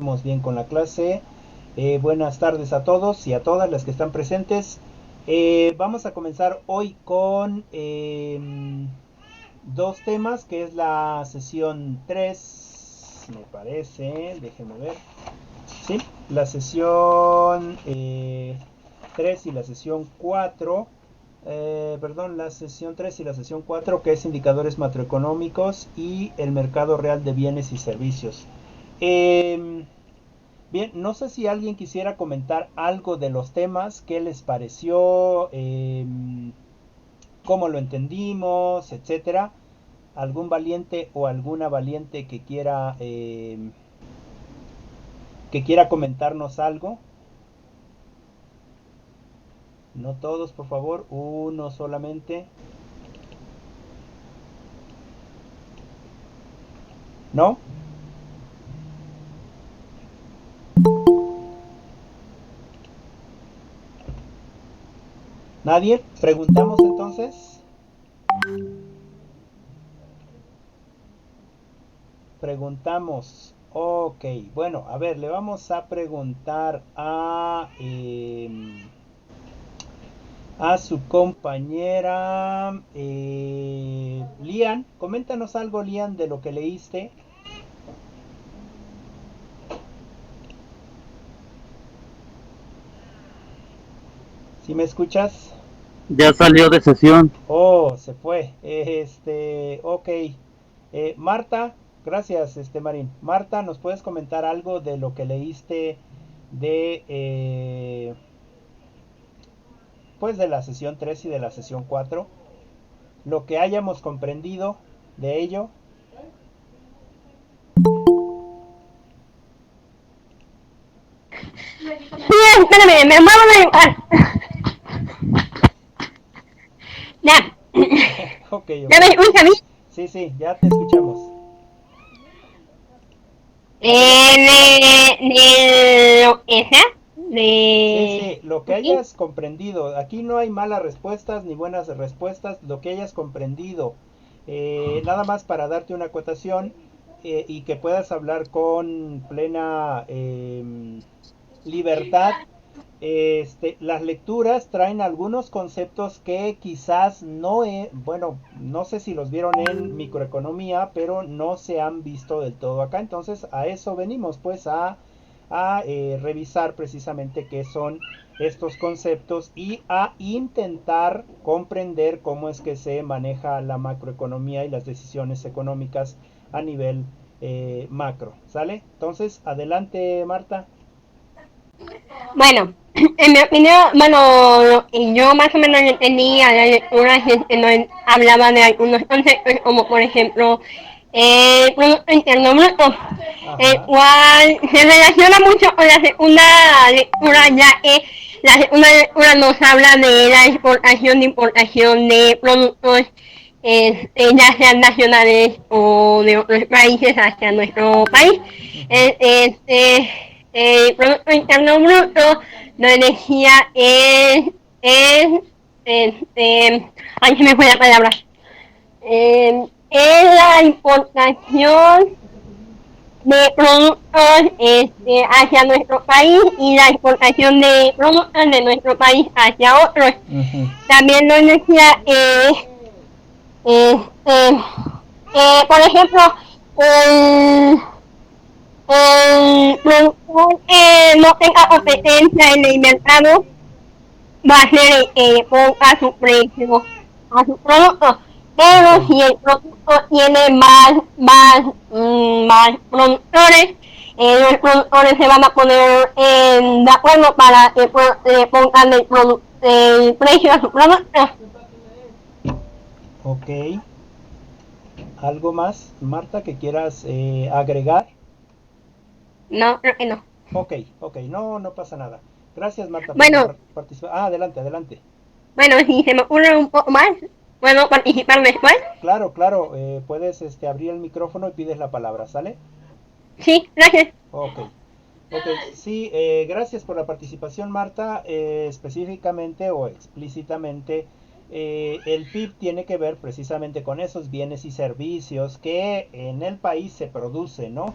empecemos bien con la clase. Buenas tardes a todos y a todas las que están presentes. Vamos a comenzar hoy con dos temas, que es la sesión 3, me parece, déjenme ver. Sí, la sesión 3 y la sesión 4. Perdón, la sesión 3 y la sesión 4, que es indicadores macroeconómicos y el mercado real de bienes y servicios. Bien, no sé si alguien quisiera comentar algo de los temas, qué les pareció, cómo lo entendimos, etcétera. Algún valiente o alguna valiente que quiera comentarnos algo. No todos, por favor, uno solamente. ¿No? ¿Nadie? ¿Preguntamos entonces? Preguntamos. Ok, bueno, a ver, le vamos a preguntar a su compañera Lian. Coméntanos algo, Lian, de lo que leíste. ¿Sí me escuchas? Ya salió de sesión. Oh, se fue. Ok. Marta, gracias, Marín. Marta, ¿nos puedes comentar algo de lo que leíste de, pues, de la sesión 3 y de la sesión 4? Lo que hayamos comprendido de ello. Sí, espérame, me muevo de lugar. Ya. Ok, ¿Ya me ok. escucha a mí? Sí, sí, ya te escuchamos. Adela De lo que sea. Sí, sí, lo que Ok. hayas comprendido. Aquí no hay malas respuestas ni buenas respuestas, lo que hayas comprendido. Nada más para darte una acotación y que puedas hablar con plena libertad. Las lecturas traen algunos conceptos que quizás bueno, no sé si los vieron en microeconomía, pero no se han visto del todo acá. Entonces a eso venimos, pues a revisar precisamente qué son estos conceptos y a intentar comprender cómo es que se maneja la macroeconomía y las decisiones económicas a nivel macro. ¿Sale? Entonces, adelante, Marta. Bueno, en mi opinión, bueno, lo que yo más o menos entendía de la lectura es que nos hablaba de algunos conceptos, como por ejemplo, el Producto Interno Bruto, el Ajá. cual se relaciona mucho con la segunda lectura, ya que la segunda lectura nos habla de la exportación e importación de productos, ya sean nacionales o de otros países hacia nuestro país. Ujú. El Producto Interno Bruto nos decía ay, se me fue la palabra, es la importación de productos hacia nuestro país y la exportación de productos de nuestro país hacia otros. Ujú. También nos decía, por ejemplo, el, el productor que no tenga competencia en el mercado va a ser el que ponga su precio a su producto. Ok. Pero si el producto tiene más productores, los productores se van a poner de acuerdo para que le pongan el precio a su producto. Ok. ¿Algo más, Marta, que quieras agregar? No, creo que no. Ok, ok, no, no pasa nada. Gracias, Marta, por tu Bueno, participación. Ah, adelante, adelante. bueno, si se me ocurre un poco más, puedo participar después. Claro, claro, puedes abrir el micrófono y pides la palabra, ¿sale? Sí, gracias. Ok, ok, sí, gracias por la participación, Marta. Específicamente o explícitamente, el PIB tiene que ver precisamente con esos bienes y servicios que en el país se producen, ¿no?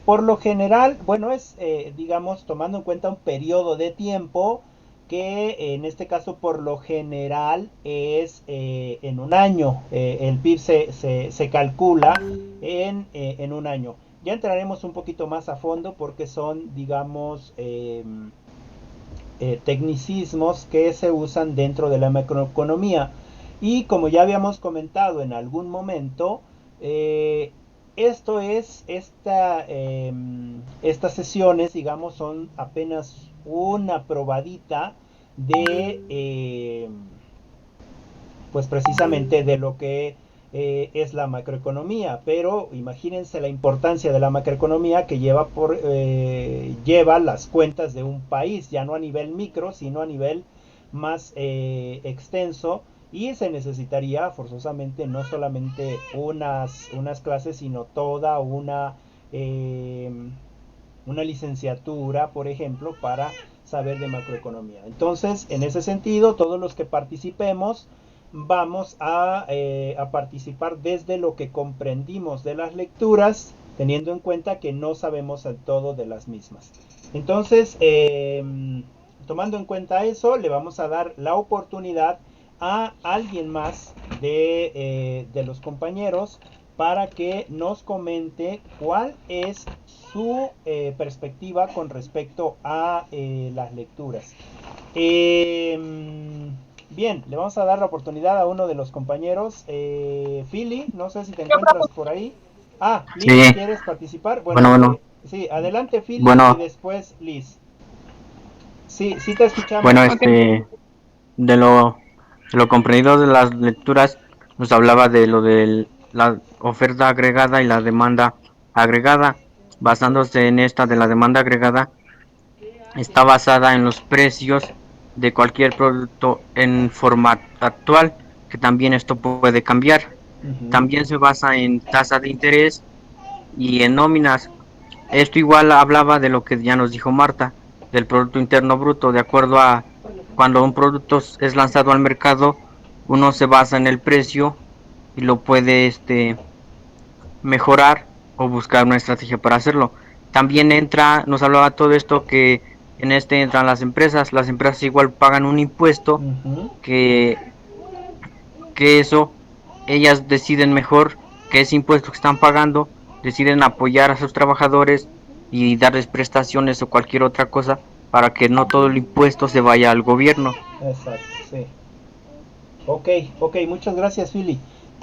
Por lo general, bueno, es, digamos, tomando en cuenta un periodo de tiempo que en este caso por lo general es en un año. El PIB se calcula en un año. Ya entraremos un poquito más a fondo porque son, digamos, tecnicismos que se usan dentro de la macroeconomía. Y como ya habíamos comentado en algún momento, esto es, estas sesiones, digamos, son apenas una probadita de, pues precisamente de lo que es la macroeconomía, pero imagínense la importancia de la macroeconomía que lleva las cuentas de un país, ya no a nivel micro, sino a nivel más extenso, y se necesitaría forzosamente no solamente unas clases, sino toda una licenciatura, por ejemplo, para saber de macroeconomía. Entonces, en ese sentido, todos los que participemos vamos a participar desde lo que comprendimos de las lecturas, teniendo en cuenta que no sabemos el todo de las mismas. Entonces, tomando en cuenta eso, le vamos a dar la oportunidad a alguien más de los compañeros para que nos comente cuál es su perspectiva con respecto a las lecturas. Bien, le vamos a dar la oportunidad a uno de los compañeros. Philly, no sé si te encuentras por ahí. Ah, Liz, Sí, ¿quieres participar? bueno, Bueno, bueno, sí, adelante Philly y bueno, después Liz. Sí, sí te bueno, escuchamos. de lo comprendido de las lecturas, nos hablaba de lo de la oferta agregada y la demanda agregada. Basándose en esta de la demanda agregada, está basada en los precios de cualquier producto en forma actual, que también esto puede cambiar. Ujú, También se basa en tasa de interés y en nóminas. Esto igual hablaba de lo que ya nos dijo Marta, del Producto Interno Bruto. De acuerdo a cuando un producto es lanzado al mercado, uno se basa en el precio y lo puede mejorar o buscar una estrategia para hacerlo. También nos hablaba todo esto que en entran las empresas igual pagan un impuesto ujú. que, que eso ellas deciden mejor que ese impuesto que están pagando, deciden apoyar a sus trabajadores y darles prestaciones o cualquier otra cosa para que no todo el impuesto se vaya al gobierno. Exacto, sí. Ok, ok, muchas gracias, Philly.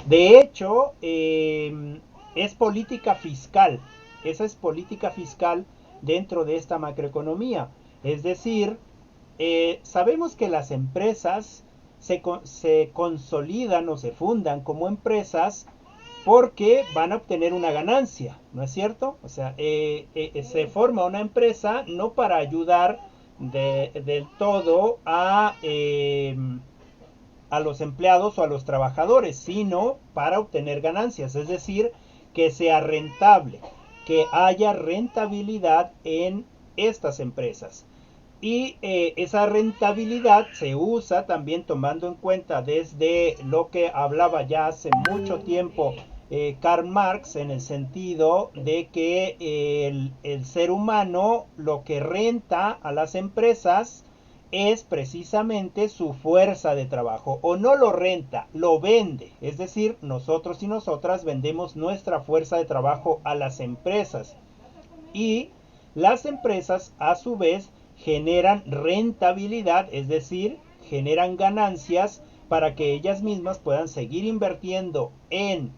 De hecho, es política fiscal. Esa es política fiscal dentro de esta macroeconomía. Es decir, sabemos que las empresas se consolidan o se fundan como empresas porque van a obtener una ganancia, ¿no es cierto? O sea, se forma una empresa no para ayudar del todo a los empleados o a los trabajadores, sino para obtener ganancias, es decir, que sea rentable, que haya rentabilidad en estas empresas. Y esa rentabilidad se usa también tomando en cuenta desde lo que hablaba ya hace mucho tiempo Karl Marx, en el sentido de que el ser humano lo que renta a las empresas es precisamente su fuerza de trabajo, o no lo renta, lo vende, es decir, nosotros y nosotras vendemos nuestra fuerza de trabajo a las empresas, y las empresas a su vez generan rentabilidad, es decir, generan ganancias para que ellas mismas puedan seguir invirtiendo en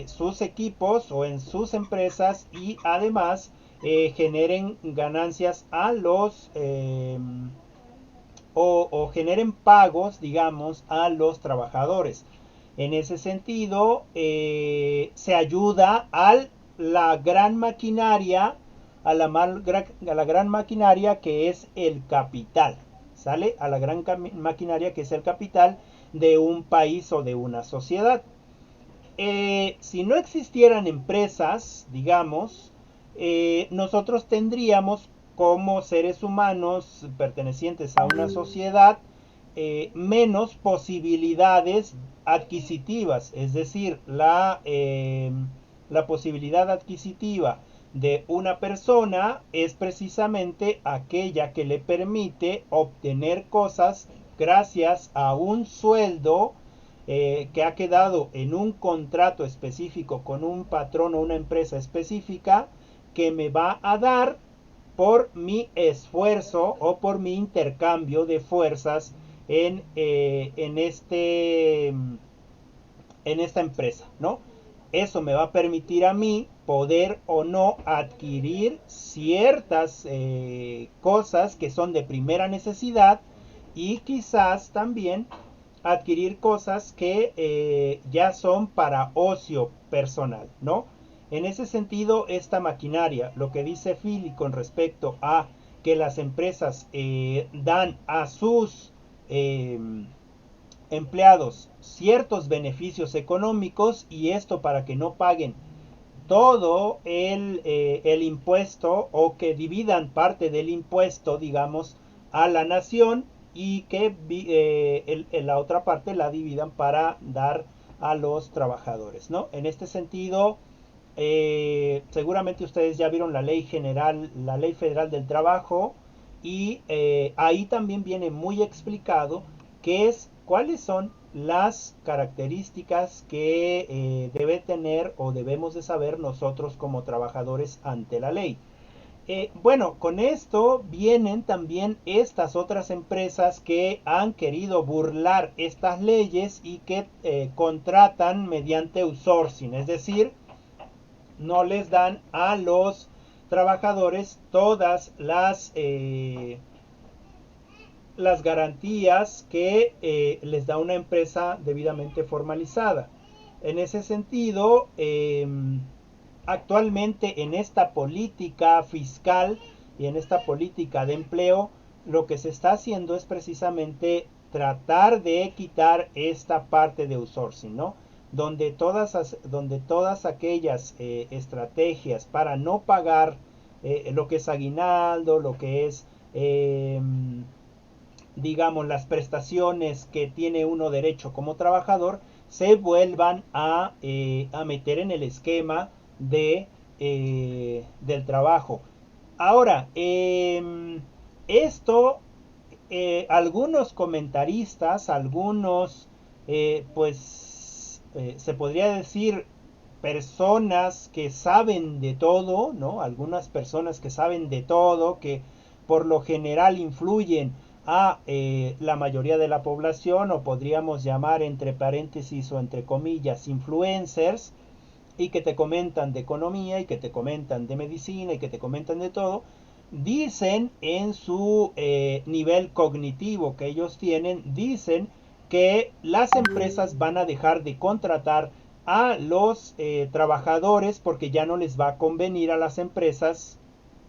sus equipos o en sus empresas, y además generen ganancias a los o generen pagos, digamos, a los trabajadores. En ese sentido, se ayuda a la gran maquinaria, a la gran maquinaria que es el capital, ¿sale? A la gran maquinaria que es el capital de un país o de una sociedad. Si no existieran empresas, digamos, nosotros tendríamos como seres humanos pertenecientes a una sociedad menos posibilidades adquisitivas, es decir, la posibilidad adquisitiva de una persona es precisamente aquella que le permite obtener cosas gracias a un sueldo que ha quedado en un contrato específico con un patrón o una empresa específica que me va a dar por mi esfuerzo o por mi intercambio de fuerzas en esta empresa, ¿no? Eso me va a permitir a mí poder o no adquirir ciertas cosas que son de primera necesidad y quizás también adquirir cosas que ya son para ocio personal, ¿no? En ese sentido, esta maquinaria, lo que dice Philly con respecto a que las empresas dan a sus empleados ciertos beneficios económicos y esto para que no paguen todo el impuesto o que dividan parte del impuesto, digamos, a la nación y que la otra parte la dividan para dar a los trabajadores, ¿no? En este sentido, seguramente ustedes ya vieron la ley general, la ley federal del trabajo y ahí también viene muy explicado qué es, cuáles son las características que debe tener o debemos de saber nosotros como trabajadores ante la ley. Bueno, con esto vienen también estas otras empresas que han querido burlar estas leyes y que contratan mediante outsourcing, es decir, no les dan a los trabajadores todas las garantías que les da una empresa debidamente formalizada. En ese sentido, actualmente en esta política fiscal y en esta política de empleo, lo que se está haciendo es precisamente tratar de quitar esta parte de outsourcing, ¿no? Donde todas aquellas estrategias para no pagar lo que es aguinaldo, lo que es digamos las prestaciones que tiene uno derecho como trabajador, se vuelvan a meter en el esquema del trabajo. Ahora, esto, algunos comentaristas, algunos, se podría decir personas que saben de todo, ¿no? Algunas personas que saben de todo, que por lo general influyen a la mayoría de la población, o podríamos llamar entre paréntesis o entre comillas influencers, y que te comentan de economía y que te comentan de medicina y que te comentan de todo, dicen en su nivel cognitivo que ellos tienen, dicen que las empresas van a dejar de contratar a los trabajadores porque ya no les va a convenir a las empresas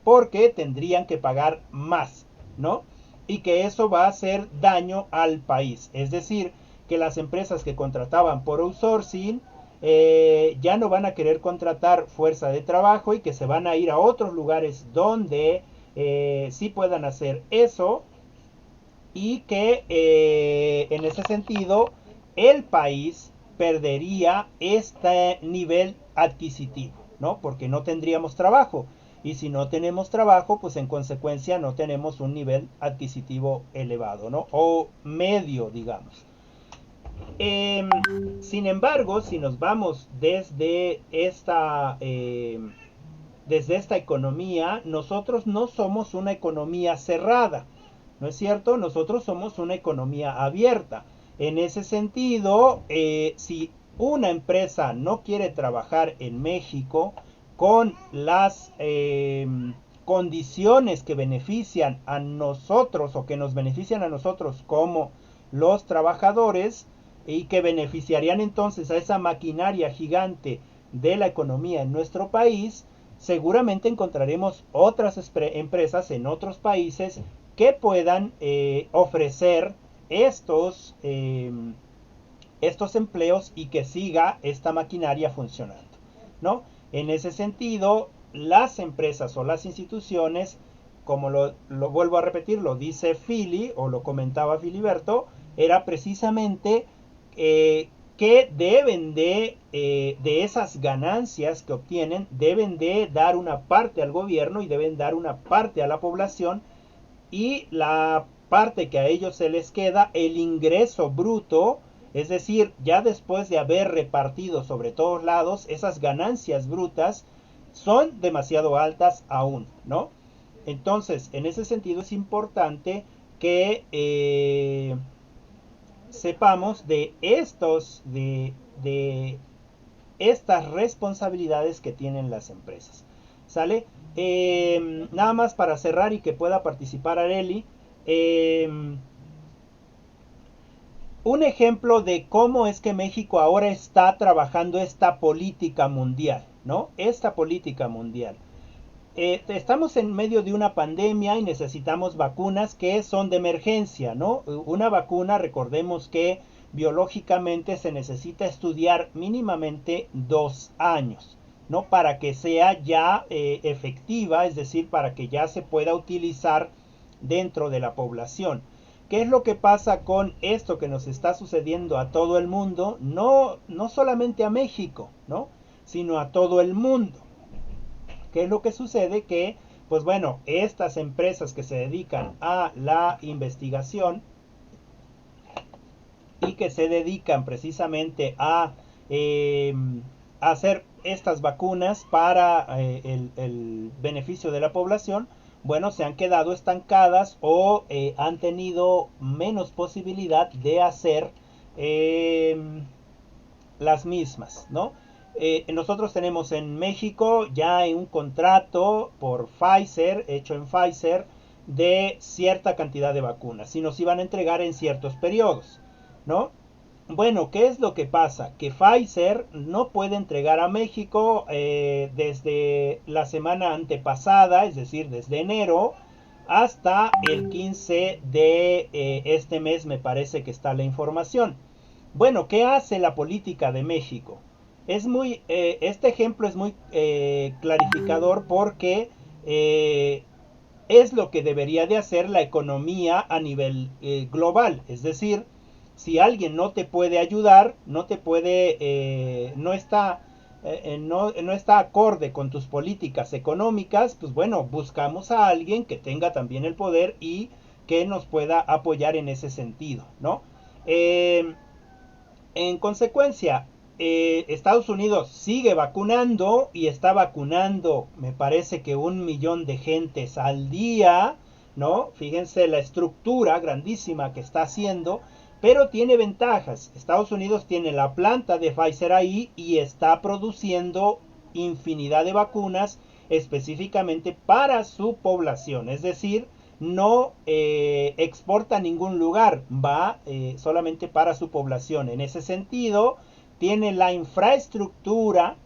porque tendrían que pagar más, ¿no? Y que eso va a hacer daño al país. Es decir, que las empresas que contrataban por outsourcing ya no van a querer contratar fuerza de trabajo y que se van a ir a otros lugares donde sí puedan hacer eso y que en ese sentido el país perdería este nivel adquisitivo, ¿no? Porque no tendríamos trabajo. Y si no tenemos trabajo, pues en consecuencia no tenemos un nivel adquisitivo elevado, ¿no? O medio, digamos. Sin embargo, si nos vamos desde esta economía, nosotros no somos una economía cerrada, ¿no es cierto? Nosotros somos una economía abierta. En ese sentido, si una empresa no quiere trabajar en México con las condiciones que benefician a nosotros o que nos benefician a nosotros como los trabajadores y que beneficiarían entonces a esa maquinaria gigante de la economía en nuestro país, seguramente encontraremos otras empresas en otros países que puedan ofrecer estos empleos y que siga esta maquinaria funcionando, ¿no? En ese sentido, las empresas o las instituciones, como lo vuelvo a repetir, lo dice Philly o lo comentaba Filiberto, era precisamente que deben de esas ganancias que obtienen, deben de dar una parte al gobierno y deben dar una parte a la población, y la parte que a ellos se les queda, el ingreso bruto, es decir, ya después de haber repartido sobre todos lados, esas ganancias brutas son demasiado altas aún, ¿no? Entonces, en ese sentido es importante que sepamos de estas responsabilidades que tienen las empresas. ¿Sale? Nada más para cerrar y que pueda participar Areli. Un ejemplo de cómo es que México ahora está trabajando esta política mundial, ¿no? Esta política mundial. Estamos en medio de una pandemia y necesitamos vacunas que son de emergencia, ¿no? Una vacuna, recordemos que biológicamente se necesita estudiar mínimamente 2 años, ¿no? Para que sea ya efectiva, es decir, para que ya se pueda utilizar dentro de la población. ¿Qué es lo que pasa con esto que nos está sucediendo a todo el mundo? No solamente a México, ¿no? Sino a todo el mundo. ¿Qué es lo que sucede? Que, pues bueno, estas empresas que se dedican a la investigación y que se dedican precisamente a hacer estas vacunas para el beneficio de la población, bueno, se han quedado estancadas o han tenido menos posibilidad de hacer las mismas, ¿no? Nosotros tenemos en México ya un contrato por Pfizer, hecho en Pfizer, de cierta cantidad de vacunas y nos iban a entregar en ciertos periodos, ¿no? Bueno, ¿qué es lo que pasa? Que Pfizer no puede entregar a México desde la semana antepasada, es decir, desde enero hasta el 15 de este mes, me parece que está la información. Bueno, ¿qué hace la política de México? Este ejemplo es muy clarificador porque es lo que debería de hacer la economía a nivel global. Es decir, si alguien no te puede ayudar, no está acorde con tus políticas económicas, pues bueno, buscamos a alguien que tenga también el poder y que nos pueda apoyar en ese sentido, ¿no? En consecuencia, Estados Unidos sigue vacunando y está vacunando, me parece que 1 millón de gentes al día, ¿no? Fíjense la estructura grandísima que está haciendo, pero tiene ventajas. Estados Unidos tiene la planta de Pfizer ahí y está produciendo infinidad de vacunas específicamente para su población, es decir, no exporta a ningún lugar, va solamente para su población. En ese sentido, tiene la infraestructura,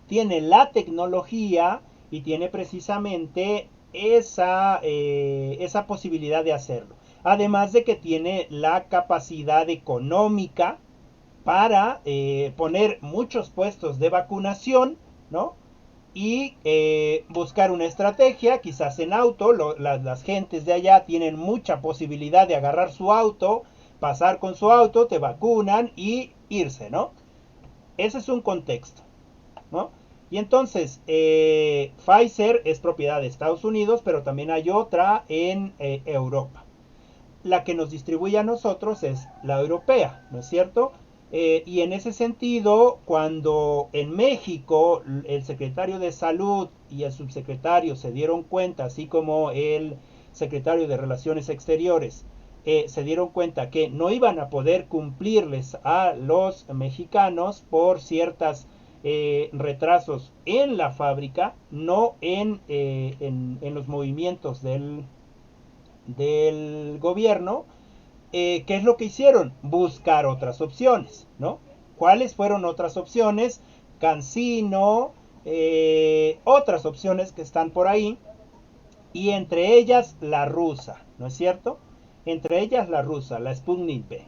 tiene la tecnología y tiene precisamente esa posibilidad de hacerlo. Además de que tiene la capacidad económica para poner muchos puestos de vacunación, ¿no? Y buscar una estrategia, quizás en auto, las gentes de allá tienen mucha posibilidad de agarrar su auto, pasar con su auto, te vacunan y irse, ¿no? Ese es un contexto, ¿no? Y entonces, Pfizer es propiedad de Estados Unidos, pero también hay otra en Europa. La que nos distribuye a nosotros es la europea, ¿no es cierto? Y en ese sentido, cuando en México el secretario de Salud y el subsecretario se dieron cuenta, así como el secretario de Relaciones Exteriores, se dieron cuenta que no iban a poder cumplirles a los mexicanos por ciertos retrasos en la fábrica, no en los movimientos del gobierno. ¿Qué es lo que hicieron? Buscar otras opciones, ¿no? ¿Cuáles fueron otras opciones? Cancino, otras opciones que están por ahí, y entre ellas la rusa, ¿no es cierto? Entre ellas la rusa, la Sputnik V.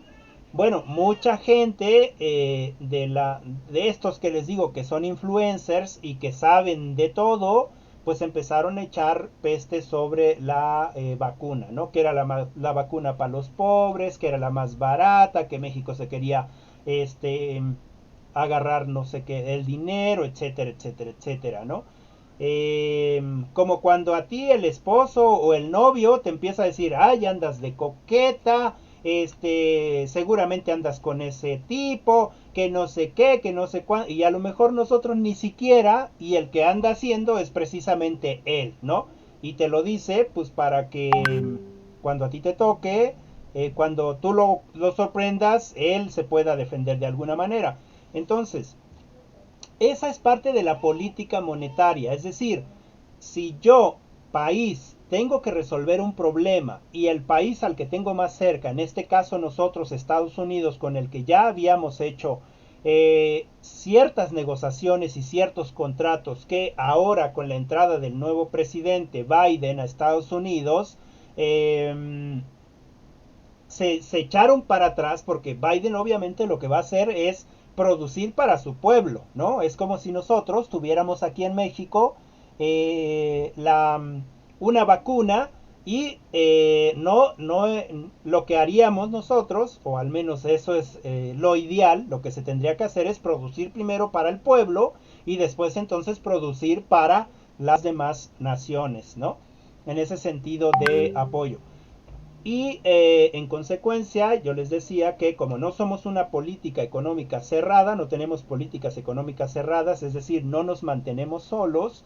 Bueno, mucha gente de estos que les digo que son influencers y que saben de todo, pues empezaron a echar peste sobre la vacuna, ¿no? Que era la vacuna para los pobres, que era la más barata, que México se quería agarrar no sé qué, el dinero, etcétera, etcétera, etcétera, ¿no? Como cuando a ti el esposo o el novio te empieza a decir, ay, andas de coqueta, seguramente andas con ese tipo, que no sé qué, que no sé cuánto, y a lo mejor nosotros ni siquiera, y el que anda haciendo es precisamente él, ¿no? Y te lo dice, pues para que cuando a ti te toque, cuando tú lo sorprendas, él se pueda defender de alguna manera. Entonces, esa es parte de la política monetaria, es decir, si yo, país, tengo que resolver un problema y el país al que tengo más cerca, en este caso nosotros, Estados Unidos, con el que ya habíamos hecho ciertas negociaciones y ciertos contratos que ahora con la entrada del nuevo presidente Biden a Estados Unidos, se echaron para atrás porque Biden obviamente lo que va a hacer es producir para su pueblo, ¿no? Es como si nosotros tuviéramos aquí en México una vacuna y lo que haríamos nosotros, o al menos eso es lo ideal, lo que se tendría que hacer es producir primero para el pueblo y después entonces producir para las demás naciones, ¿no? En ese sentido de apoyo. Y en consecuencia, yo les decía que como no somos una política económica cerrada, no tenemos políticas económicas cerradas, es decir, no nos mantenemos solos,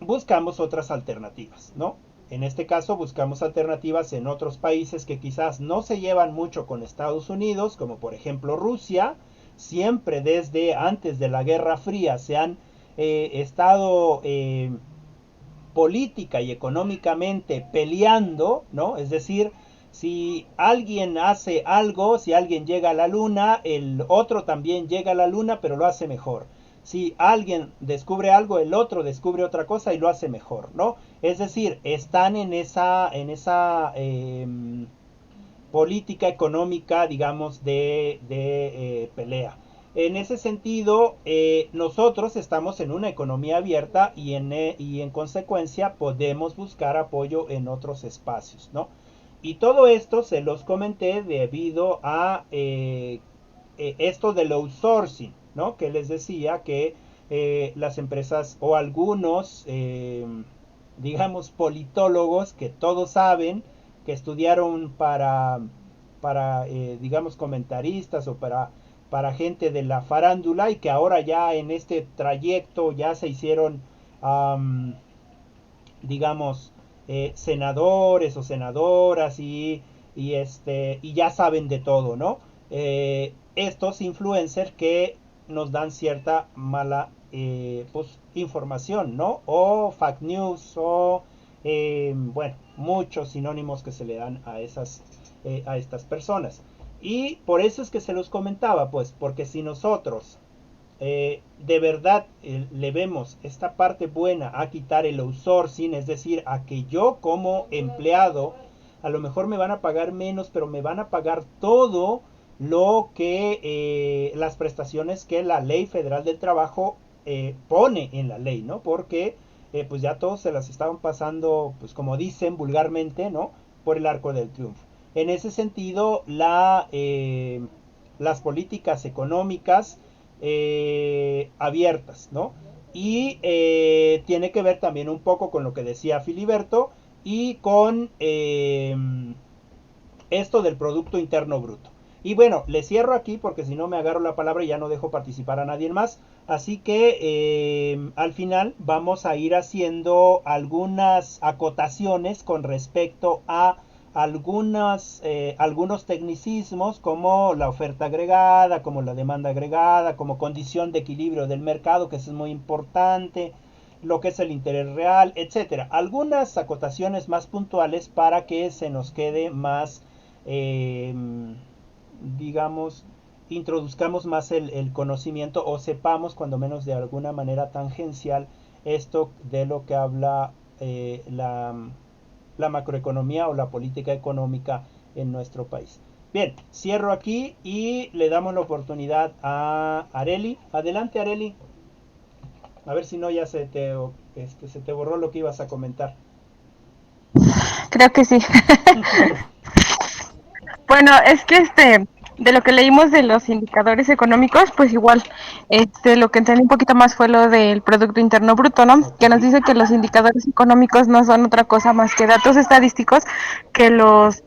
buscamos otras alternativas, ¿no? En este caso buscamos alternativas en otros países que quizás no se llevan mucho con Estados Unidos, como por ejemplo Rusia. Siempre desde antes de la Guerra Fría se han estado política y económicamente peleando, ¿no? Es decir, si alguien hace algo, si alguien llega a la luna, el otro también llega a la luna, pero lo hace mejor. Si alguien descubre algo, el otro descubre otra cosa y lo hace mejor, ¿no? Es decir, están en esa política económica, digamos, de pelea. En ese sentido, nosotros estamos en una economía abierta y en consecuencia podemos buscar apoyo en otros espacios, ¿no? Y todo esto se los comenté debido a esto del outsourcing, ¿no? Que les decía que las empresas o algunos, digamos, politólogos que todos saben, que estudiaron para digamos, comentaristas o para gente de la farándula y que ahora ya en este trayecto ya se hicieron, digamos, senadores o senadoras y ya saben de todo, ¿no? Estos influencers que nos dan cierta mala pues, información, ¿no? O fake news o bueno, muchos sinónimos que se le dan a estas personas. Y por eso es que se los comentaba, pues, porque si nosotros de verdad le vemos esta parte buena a quitar el outsourcing, es decir, a que yo como empleado, a lo mejor me van a pagar menos, pero me van a pagar todo lo que las prestaciones que la Ley Federal del Trabajo pone en la ley, ¿no? Porque pues ya todos se las estaban pasando, pues como dicen vulgarmente, ¿no? Por el arco del triunfo. En ese sentido, las políticas económicas abiertas, ¿no? Y tiene que ver también un poco con lo que decía Filiberto y con esto del Producto Interno Bruto. Y bueno, le cierro aquí porque si no me agarro la palabra y ya no dejo participar a nadie más. Así que al final vamos a ir haciendo algunas acotaciones con respecto a algunos tecnicismos como la oferta agregada, como la demanda agregada, como condición de equilibrio del mercado, que eso es muy importante, lo que es el interés real, etcétera. Algunas acotaciones más puntuales para que se nos quede más, digamos, introduzcamos más el conocimiento o sepamos cuando menos de alguna manera tangencial esto de lo que habla la macroeconomía o la política económica en nuestro país. Bien, cierro aquí y le damos la oportunidad a Areli. Adelante, Areli. A ver si no ya se te borró lo que ibas a comentar. Creo que sí. Bueno, es que de lo que leímos de los indicadores económicos, pues igual, lo que entendí un poquito más fue lo del Producto Interno Bruto, ¿no? Ok. Que nos dice que los indicadores económicos no son otra cosa más que datos estadísticos que los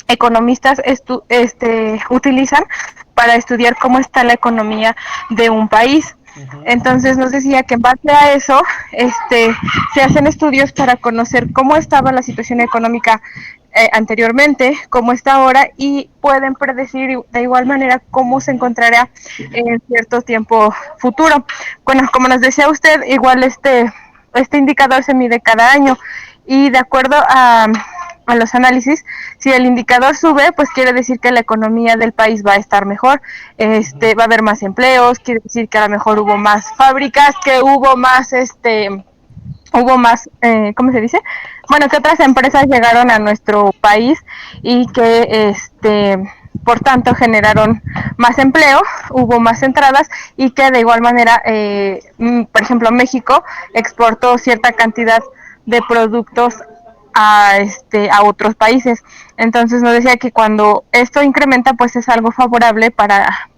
economistas utilizan para estudiar cómo está la economía de un país. Ujú. Entonces nos decía que en base a eso se hacen estudios para conocer cómo estaba la situación económica anteriormente, cómo está ahora, y pueden predecir de igual manera cómo se Ujú. encontrará en cierto tiempo futuro. Bueno, como nos decía usted, igual este indicador se mide cada año y de acuerdo a los análisis, si el indicador sube, pues quiere decir que la economía del país va a estar mejor, Ujú. va a haber más empleos, quiere decir que a lo mejor hubo más fábricas, que hubo más, ¿cómo se dice? Bueno, que otras empresas llegaron a nuestro país y que, por tanto, generaron más empleo, hubo más Ujú. entradas y que de igual manera, por ejemplo, México exportó cierta cantidad de productos a otros países. Entonces nos decía que cuando esto incrementa, pues es algo favorable para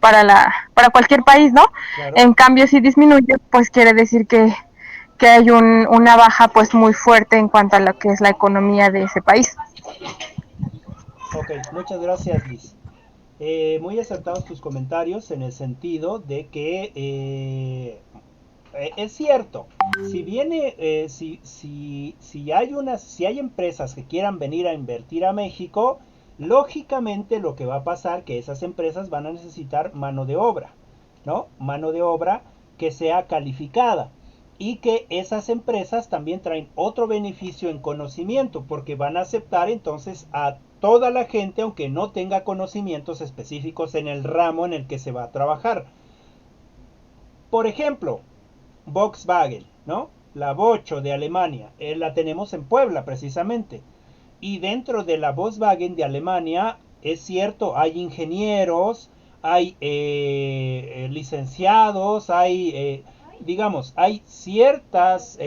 cualquier país, ¿no? Claro. En cambio, si disminuye, pues quiere decir que hay una baja pues muy fuerte en cuanto a lo que es la economía de ese país. Ok, muchas gracias, Liz. Muy acertados tus comentarios en el sentido de que es cierto, si viene, si hay empresas que quieran venir a invertir a México, lógicamente lo que va a pasar que esas empresas van a necesitar mano de obra, ¿no? Mano de obra que sea calificada y que esas empresas también traen otro beneficio en conocimiento porque van a aceptar entonces a toda la gente aunque no tenga conocimientos específicos en el ramo en el que se va a trabajar. Por ejemplo, Volkswagen, ¿no? La Bocho de Alemania, la tenemos en Puebla precisamente. Y dentro de la Volkswagen de Alemania, es cierto, hay ingenieros, hay licenciados, digamos, hay ciertas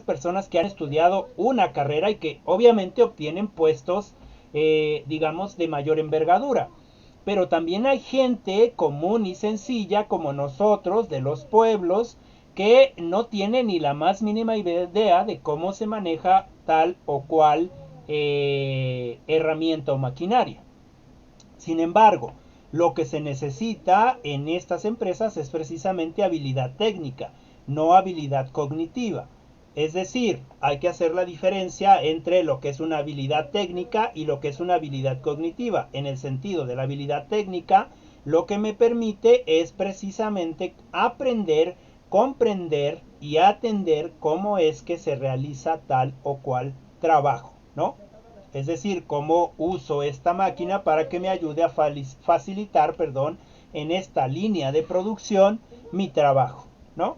personas que han estudiado una carrera y que obviamente obtienen puestos, digamos, de mayor envergadura. Pero también hay gente común y sencilla como nosotros de los pueblos que no tiene ni la más mínima idea de cómo se maneja tal o cual herramienta o maquinaria. Sin embargo, lo que se necesita en estas empresas es precisamente habilidad técnica, no habilidad cognitiva. Es decir, hay que hacer la diferencia entre lo que es una habilidad técnica y lo que es una habilidad cognitiva. En el sentido de la habilidad técnica, lo que me permite es precisamente aprender, comprender y atender cómo es que se realiza tal o cual trabajo, ¿no? Es decir, cómo uso esta máquina para que me ayude a facilitar, perdón, en esta línea de producción mi trabajo, ¿no?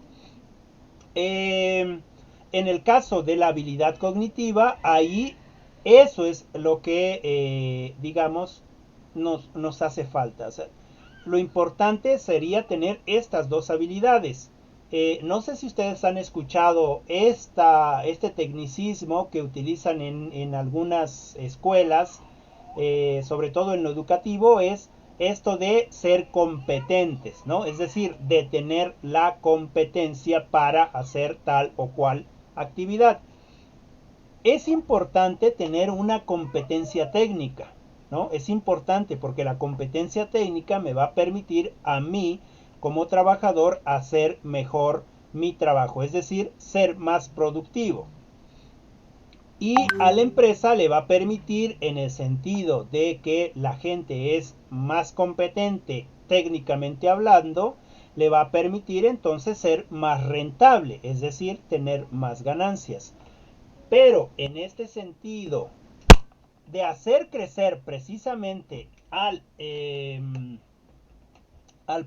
En el caso de la habilidad cognitiva, ahí eso es lo que, digamos, nos hace falta. O sea, lo importante sería tener estas dos habilidades. No sé si ustedes han escuchado este tecnicismo que utilizan en algunas escuelas, sobre todo en lo educativo, es esto de ser competentes, ¿no? Es decir, de tener la competencia para hacer tal o cual actividad. Es importante tener una competencia técnica, ¿no? Es importante porque la competencia técnica me va a permitir a mí como trabajador hacer mejor mi trabajo, es decir, ser más productivo. Y a la empresa le va a permitir en el sentido de que la gente es más competente técnicamente hablando, le va a permitir entonces ser más rentable, es decir, tener más ganancias. Pero en este sentido de hacer crecer precisamente al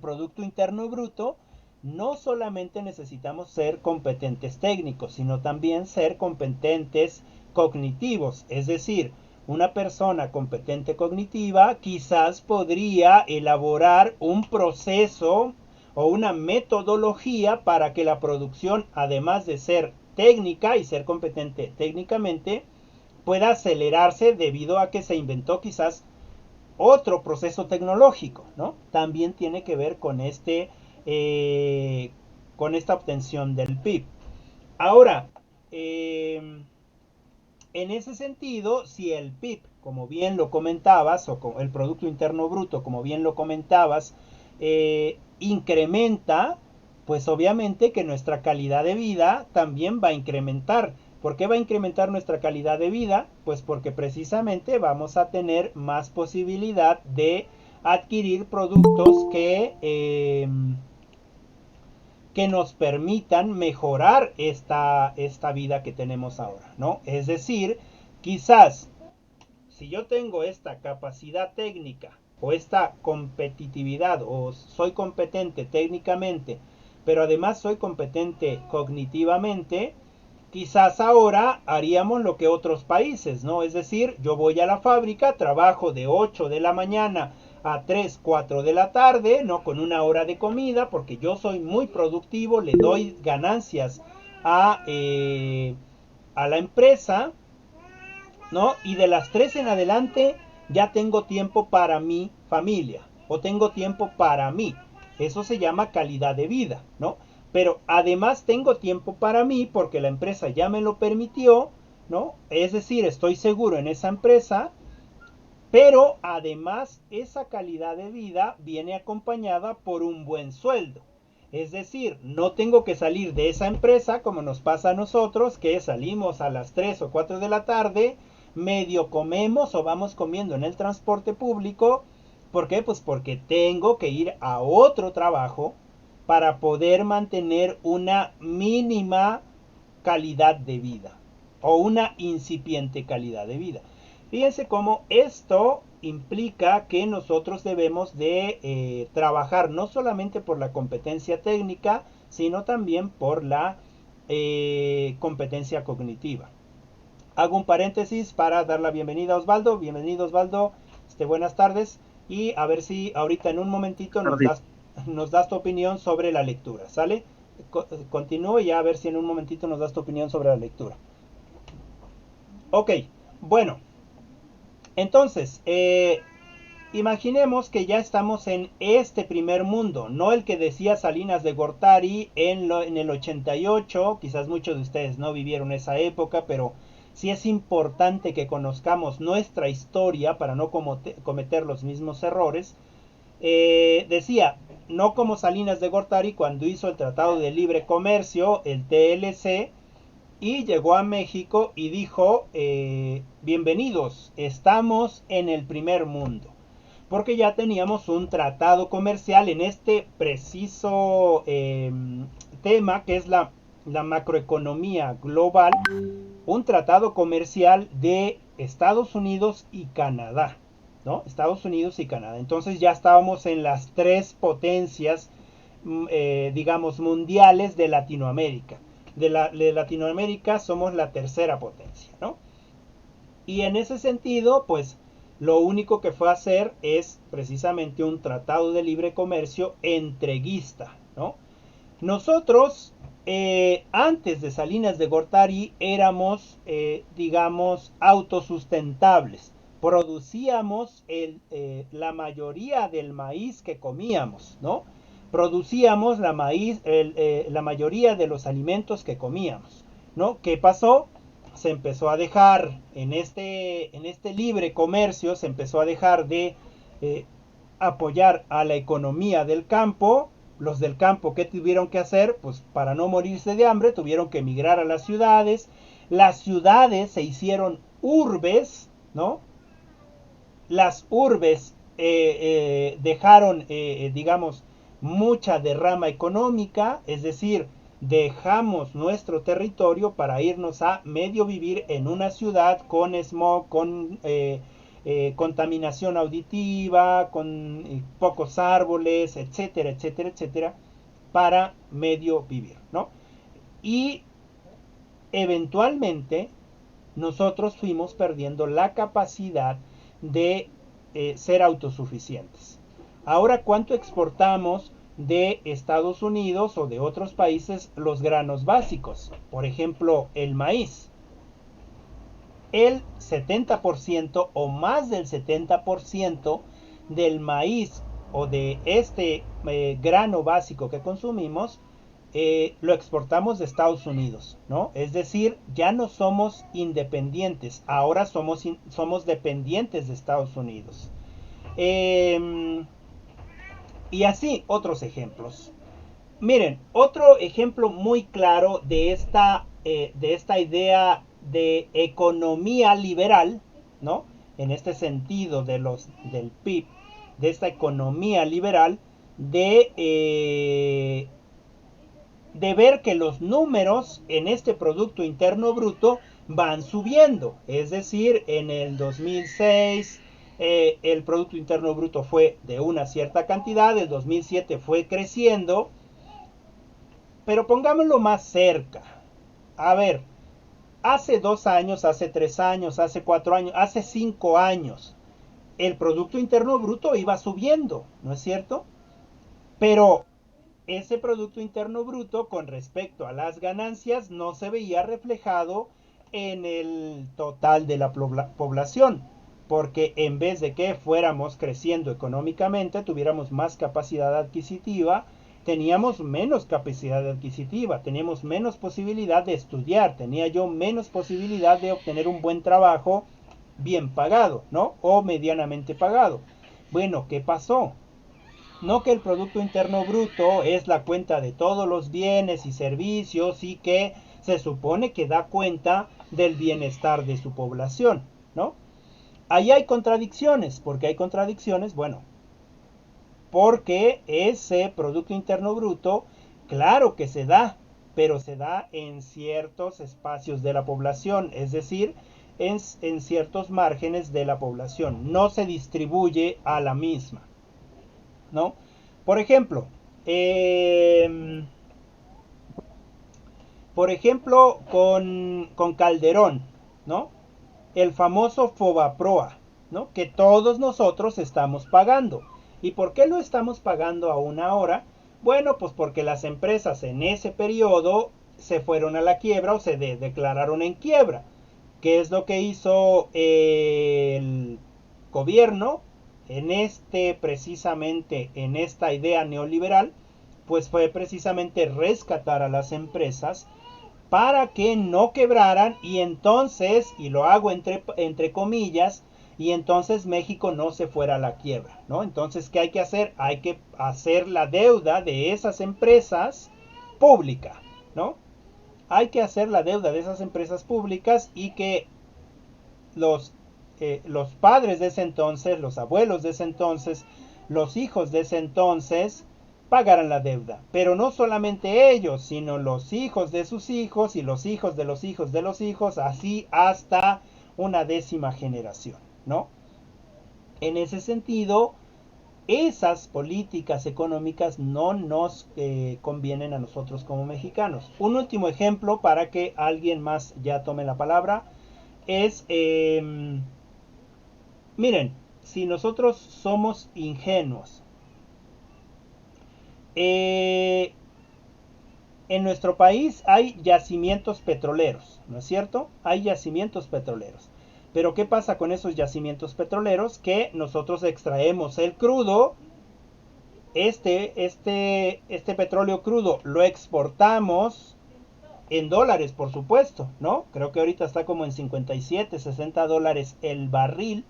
Producto Interno Bruto, no solamente necesitamos ser competentes técnicos, sino también ser competentes cognitivos. Es decir, una persona competente cognitiva quizás podría elaborar un proceso o una metodología para que la producción, además de ser técnica y ser competente técnicamente, pueda acelerarse debido a que se inventó quizás otro proceso tecnológico, ¿no? También tiene que ver con con esta obtención del PIB. Ahora, en ese sentido, si el PIB, como bien lo comentabas, o el Producto Interno Bruto, como bien lo comentabas, incrementa, pues obviamente que nuestra calidad de vida también va a incrementar. ¿Por qué va a incrementar nuestra calidad de vida? Pues porque precisamente vamos a tener más posibilidad de adquirir productos que nos permitan mejorar esta vida que tenemos ahora, ¿no? Es decir, quizás si yo tengo esta capacidad técnica o esta competitividad o soy competente técnicamente, pero además soy competente cognitivamente, quizás ahora haríamos lo que otros países, ¿no? Es decir, yo voy a la fábrica, trabajo de 8 de la mañana a 3, 4 de la tarde, ¿no? Con una hora de comida, porque yo soy muy productivo, le doy ganancias a la empresa, ¿no? Y de las 3 en adelante ya tengo tiempo para mi familia, o tengo tiempo para mí. Eso se llama calidad de vida, ¿no? Pero además tengo tiempo para mí porque la empresa ya me lo permitió, ¿no? Es decir, estoy seguro en esa empresa, pero además esa calidad de vida viene acompañada por un buen sueldo. Es decir, no tengo que salir de esa empresa como nos pasa a nosotros, que salimos a las 3 o 4 de la tarde, medio comemos o vamos comiendo en el transporte público. ¿Por qué? Pues porque tengo que ir a otro trabajo para poder mantener una mínima calidad de vida o una incipiente calidad de vida. Fíjense cómo esto implica que nosotros debemos de trabajar no solamente por la competencia técnica, sino también por la competencia cognitiva. Hago un paréntesis para dar la bienvenida a Osvaldo. Bienvenido, Osvaldo. Buenas tardes. Y a ver si ahorita en un momentito nos das tu opinión sobre la lectura, ¿sale? Continúo y a ver si en un momentito nos das tu opinión sobre la lectura. Ok, bueno. Entonces, imaginemos que ya estamos en este primer mundo, no el que decía Salinas de Gortari en el 88, quizás muchos de ustedes no vivieron esa época, pero sí es importante que conozcamos nuestra historia para no cometer los mismos errores. Decía, no como Salinas de Gortari cuando hizo el Tratado de Libre Comercio, el TLC, y llegó a México y dijo, bienvenidos, estamos en el primer mundo. Porque ya teníamos un tratado comercial en este preciso tema que es la macroeconomía global, un tratado comercial de Estados Unidos y Canadá, ¿no? Estados Unidos y Canadá. Entonces ya estábamos en las tres potencias, digamos, mundiales de Latinoamérica. De Latinoamérica somos la tercera potencia, ¿no? Y en ese sentido, pues, lo único que fue a hacer es precisamente un tratado de libre comercio entreguista, ¿no? Nosotros, antes de Salinas de Gortari, éramos, digamos, autosustentables. Producíamos la mayoría del maíz que comíamos, ¿no? Producíamos la mayoría de los alimentos que comíamos, ¿no? ¿Qué pasó? Se empezó a dejar en este libre comercio, se empezó a dejar de apoyar a la economía del campo. Los del campo, ¿qué tuvieron que hacer? Pues para no morirse de hambre, tuvieron que emigrar a las ciudades. Las ciudades se hicieron urbes, ¿no? Las urbes dejaron, digamos, mucha derrama económica, es decir, dejamos nuestro territorio para irnos a medio vivir en una ciudad con smog, con contaminación auditiva, con pocos árboles, etcétera, etcétera, etcétera, para medio vivir, ¿no? Y eventualmente nosotros fuimos perdiendo la capacidad de ser autosuficientes. Ahora, ¿cuánto exportamos de Estados Unidos o de otros países los granos básicos? Por ejemplo, el maíz. el 70% o más del 70% del maíz o de este grano básico que consumimos, lo exportamos de Estados Unidos, ¿no? Es decir, ya no somos independientes, ahora somos dependientes de Estados Unidos. Y así otros ejemplos. Miren, otro ejemplo muy claro de esta idea de economía liberal, ¿no? En este sentido del PIB, de esta economía liberal, de ver que los números en este Producto Interno Bruto van subiendo. Es decir, en el 2006 el Producto Interno Bruto fue de una cierta cantidad, el 2007 fue creciendo, pero pongámoslo más cerca. A ver, hace 2 años, hace 3 años, hace 4 años, hace 5 años, el Producto Interno Bruto iba subiendo, ¿no es cierto? Pero ese Producto Interno Bruto con respecto a las ganancias no se veía reflejado en el total de la población, porque en vez de que fuéramos creciendo económicamente, tuviéramos más capacidad adquisitiva, teníamos menos capacidad adquisitiva, teníamos menos posibilidad de estudiar, tenía yo menos posibilidad de obtener un buen trabajo bien pagado, ¿no? O medianamente pagado. Bueno, ¿qué pasó? No que el Producto Interno Bruto es la cuenta de todos los bienes y servicios y que se supone que da cuenta del bienestar de su población, ¿no? Ahí hay contradicciones. ¿Por qué hay contradicciones? Bueno, porque ese Producto Interno Bruto, claro que se da, pero se da en ciertos espacios de la población, es decir, en ciertos márgenes de la población, no se distribuye a la misma, ¿no? Por ejemplo, con Calderón, ¿no? El famoso Fobaproa, ¿no? Que todos nosotros estamos pagando. ¿Y por qué lo estamos pagando aún ahora? Bueno, pues porque las empresas en ese periodo se fueron a la quiebra o se declararon en quiebra. ¿Qué es lo que hizo el gobierno precisamente en esta idea neoliberal? Pues fue precisamente rescatar a las empresas para que no quebraran y entonces, y lo hago entre comillas, y entonces México no se fuera a la quiebra, ¿no? Entonces, ¿qué hay que hacer? Hay que hacer la deuda de esas empresas pública, ¿no? Hay que hacer la deuda de esas empresas públicas y que los padres de ese entonces, los abuelos de ese entonces, los hijos de ese entonces, pagaran la deuda. Pero no solamente ellos, sino los hijos de sus hijos y los hijos de los hijos de los hijos, así hasta una 10ª generación, ¿no? En ese sentido, esas políticas económicas no nos convienen a nosotros como mexicanos. Un último ejemplo para que alguien más ya tome la palabra es, miren, si nosotros somos ingenuos, en nuestro país hay yacimientos petroleros, ¿no es cierto? Hay yacimientos petroleros. Pero ¿qué pasa con esos yacimientos petroleros? Que nosotros extraemos el crudo, este petróleo crudo lo exportamos en dólares, por supuesto, ¿no? Creo que ahorita está como en 57, 60 dólares el barril.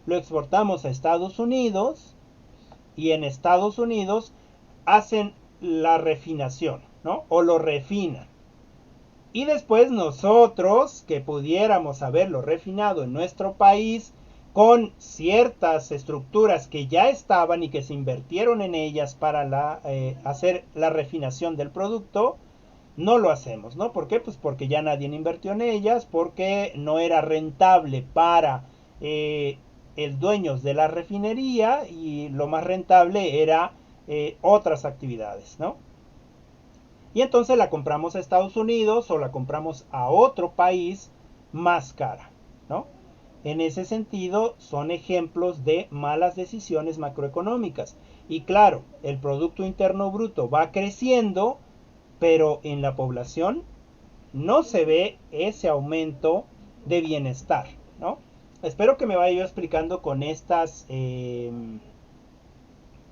Lo exportamos a Estados Unidos y en Estados Unidos hacen la refinación, ¿no? O lo refinan. Y después nosotros, que pudiéramos haberlo refinado en nuestro país, con ciertas estructuras que ya estaban y que se invirtieron en ellas para hacer la refinación del producto, no lo hacemos, ¿no? ¿Por qué? Pues porque ya nadie invirtió en ellas, porque no era rentable para el dueño de la refinería y lo más rentable era otras actividades, ¿no? Y entonces la compramos a Estados Unidos o la compramos a otro país más cara, ¿no? En ese sentido son ejemplos de malas decisiones macroeconómicas. Y claro, el Producto Interno Bruto va creciendo, pero en la población no se ve ese aumento de bienestar, ¿no? Espero que me vaya yo explicando con estas,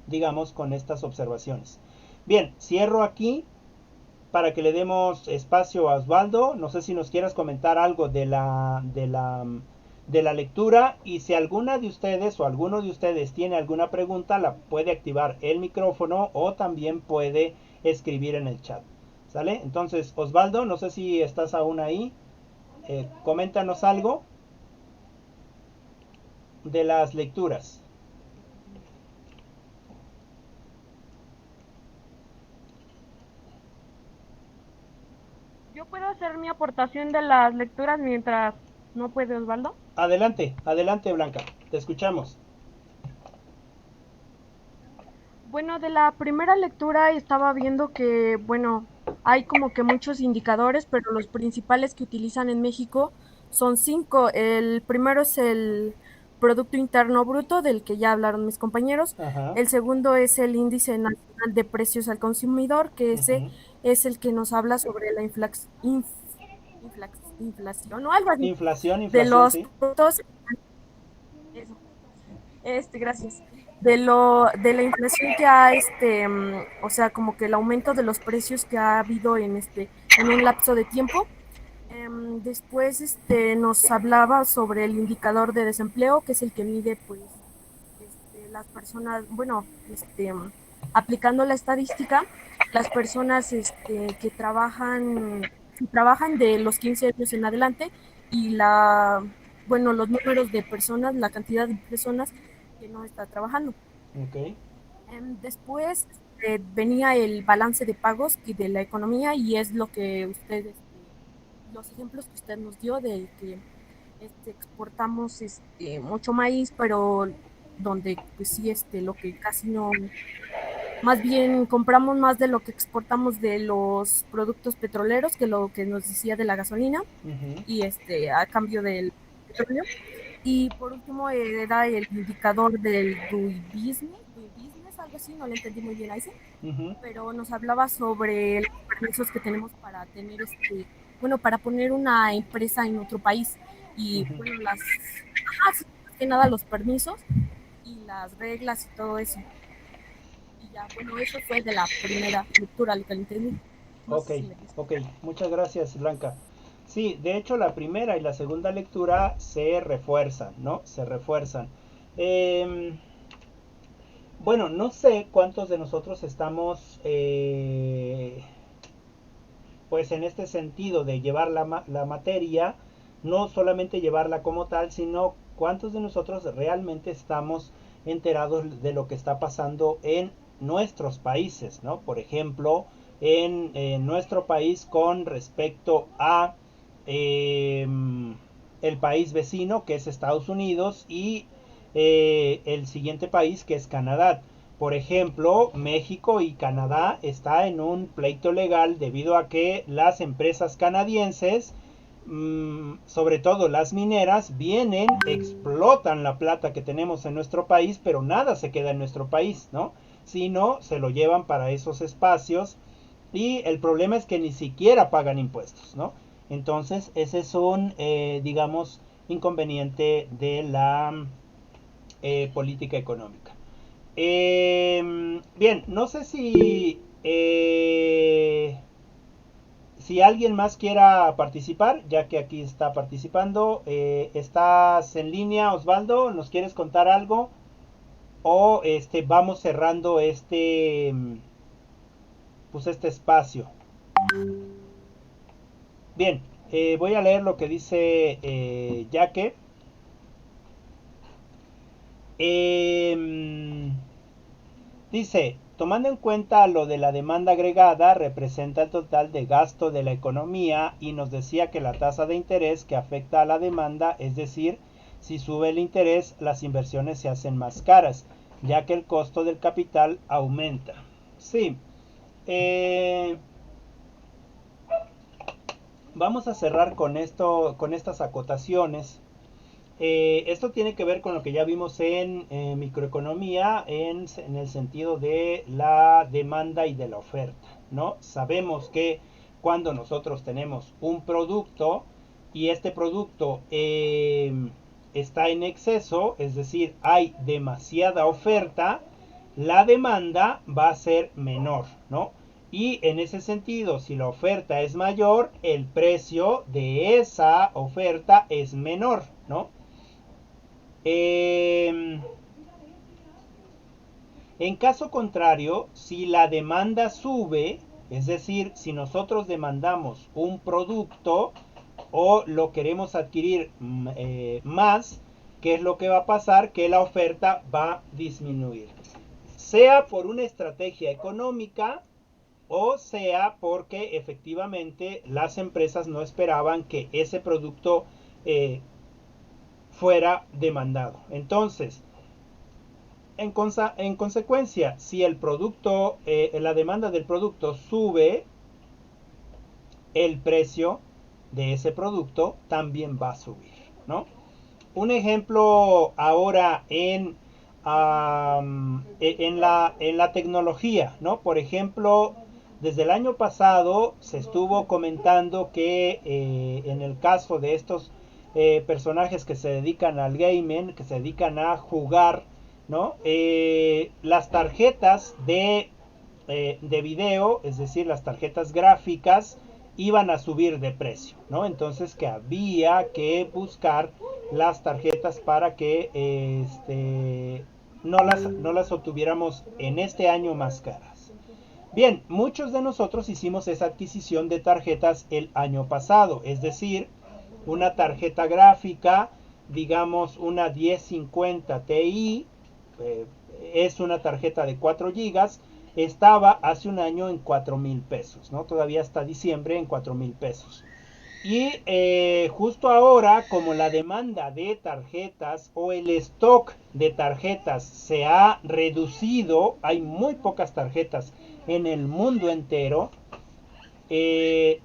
digamos, con estas observaciones. Bien, cierro aquí para que le demos espacio a Osvaldo. No sé si nos quieras comentar algo de la lectura, y si alguna de ustedes o alguno de ustedes tiene alguna pregunta, la puede activar el micrófono o también puede escribir en el chat. ¿Sale? Entonces, Osvaldo, no sé si estás aún ahí. Coméntanos algo de las lecturas. Yo puedo hacer mi aportación de las lecturas mientras no puede Osvaldo. Adelante, adelante Blanca, te escuchamos. Bueno, de la primera lectura estaba viendo que, bueno, hay como que muchos indicadores, pero los principales que utilizan en México son cinco. El primero es el Producto Interno Bruto, del que ya hablaron mis compañeros. Ajá. El segundo es el Índice Nacional de Precios al Consumidor, que ese Uh-huh. es el que nos habla sobre la inflación o algo así Inflación, de inflación, los sí. productos. Gracias. De la inflación que ha, o sea, como que el aumento de los precios que ha habido en un lapso de tiempo. Después, nos hablaba sobre el indicador de desempleo, que es el que mide, pues, las personas, bueno, aplicando la estadística, las personas, que trabajan de los 15 años en adelante y bueno, los números de personas, la cantidad de personas que no está trabajando. Ok. Después venía el balance de pagos y de la economía, y es lo que los ejemplos que usted nos dio de que exportamos mucho maíz, pero donde pues sí, lo que casi no, más bien compramos más de lo que exportamos de los productos petroleros que lo que nos decía de la gasolina, Uh-huh. y a cambio del petróleo. Y por último era el indicador del Business, algo así, no le entendí muy bien a ese, Uh-huh. pero nos hablaba sobre los permisos que tenemos para tener bueno, para poner una empresa en otro país. Y Uh-huh. bueno, sí, más que nada los permisos y las reglas y todo eso. Y ya, bueno, eso fue de la primera lectura, lo que le entendí. No Ok, sé si me gusta. ok, muchas gracias Blanca. Sí, de hecho la primera y la segunda lectura se refuerzan, ¿no? Se refuerzan. Em, bueno, no sé cuántos de nosotros estamos, pues en este sentido de llevar la materia, no solamente llevarla como tal, sino cuántos de nosotros realmente estamos enterados de lo que está pasando en nuestros países, ¿no? Por ejemplo, en nuestro país con respecto a eh, el país vecino, que es Estados Unidos, y el siguiente país, que es Canadá. Por ejemplo, México y Canadá está en un pleito legal debido a que las empresas canadienses, sobre todo las mineras, vienen, explotan la plata que tenemos en nuestro país, pero nada se queda en nuestro país, ¿no? Sino se lo llevan para esos espacios, y el problema es que ni siquiera pagan impuestos, ¿no? Entonces ese es un, digamos, inconveniente de la política económica. Bien, no sé si alguien más quiera participar, ya que aquí está participando. ¿Estás en línea, Osvaldo? ¿Nos quieres contar algo? O vamos cerrando pues este espacio. Bien, voy a leer lo que dice Yaque. Dice, tomando en cuenta lo de la demanda agregada, representa el total de gasto de la economía, y nos decía que la tasa de interés que afecta a la demanda, es decir, si sube el interés, las inversiones se hacen más caras, ya que el costo del capital aumenta. Sí, eh, vamos a cerrar con esto, con estas acotaciones. Esto tiene que ver con lo que ya vimos en microeconomía, en el sentido de la demanda y de la oferta, ¿no? Sabemos que cuando nosotros tenemos un producto, y este producto está en exceso, es decir, hay demasiada oferta, la demanda va a ser menor, ¿no? Y en ese sentido, si la oferta es mayor, el precio de esa oferta es menor, ¿no? En caso contrario, si la demanda sube, es decir, si nosotros demandamos un producto o lo queremos adquirir más, ¿qué es lo que va a pasar? Que la oferta va a disminuir. Sea por una estrategia económica o sea porque efectivamente las empresas no esperaban que ese producto fuera demandado. Entonces, en consecuencia, si el producto, la demanda del producto sube, el precio de ese producto también va a subir, ¿no? Un ejemplo ahora en la tecnología, ¿no? Por ejemplo, desde el año pasado se estuvo comentando que en el caso de estos personajes que se dedican al gaming, que se dedican a jugar, ¿no? Las tarjetas de video, es decir, las tarjetas gráficas, iban a subir de precio, ¿no? Entonces que había que buscar las tarjetas para que no las obtuviéramos en este año más caras. Bien, muchos de nosotros hicimos esa adquisición de tarjetas el año pasado, es decir, una tarjeta gráfica, digamos una 1050 Ti, es una tarjeta de 4 gigas, estaba hace un año en 4,000 pesos, ¿no? Todavía hasta diciembre en 4,000 pesos. Y justo ahora, como la demanda de tarjetas o el stock de tarjetas se ha reducido, hay muy pocas tarjetas en el mundo entero,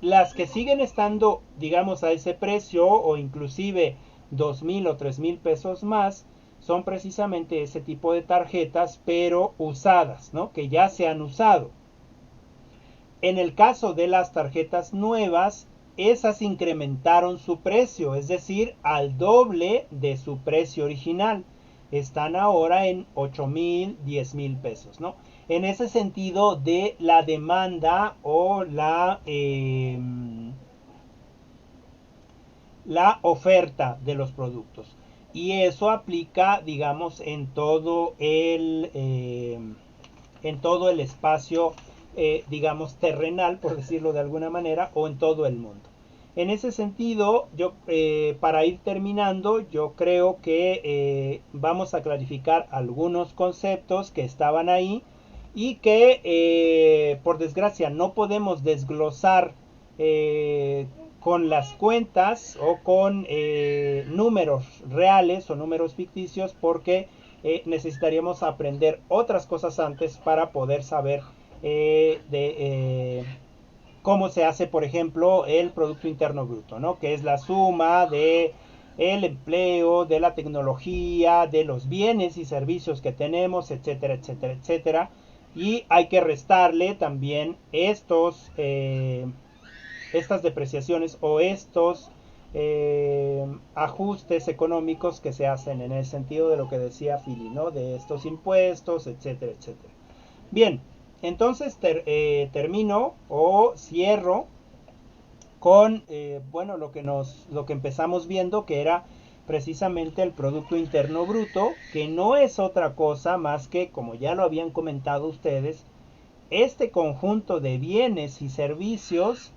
las que siguen estando, digamos, a ese precio o inclusive 2,000 o 3,000 pesos más, son precisamente ese tipo de tarjetas, pero usadas, ¿no? Que ya se han usado. En el caso de las tarjetas nuevas, esas incrementaron su precio, es decir, al doble de su precio original. Están ahora en 8,000, 10,000 pesos, ¿no? En ese sentido de la demanda o la oferta de los productos. Y eso aplica, digamos, en todo el espacio, digamos, terrenal, por decirlo de alguna manera, o en todo el mundo. En ese sentido, yo para ir terminando, yo creo que vamos a clarificar algunos conceptos que estaban ahí y que por desgracia no podemos desglosar con las cuentas o con números reales o números ficticios, porque necesitaríamos aprender otras cosas antes para poder saber cómo se hace, por ejemplo, el Producto Interno Bruto, ¿no? Que es la suma de el empleo, de la tecnología, de los bienes y servicios que tenemos, etcétera, etcétera, etcétera. Y hay que restarle también estas depreciaciones o estos ajustes económicos que se hacen en el sentido de lo que decía Fili, ¿no? De estos impuestos, etcétera, etcétera. Bien, entonces termino o cierro con bueno, lo que empezamos viendo, que era precisamente el Producto Interno Bruto, que no es otra cosa más que, como ya lo habían comentado ustedes, este conjunto de bienes y servicios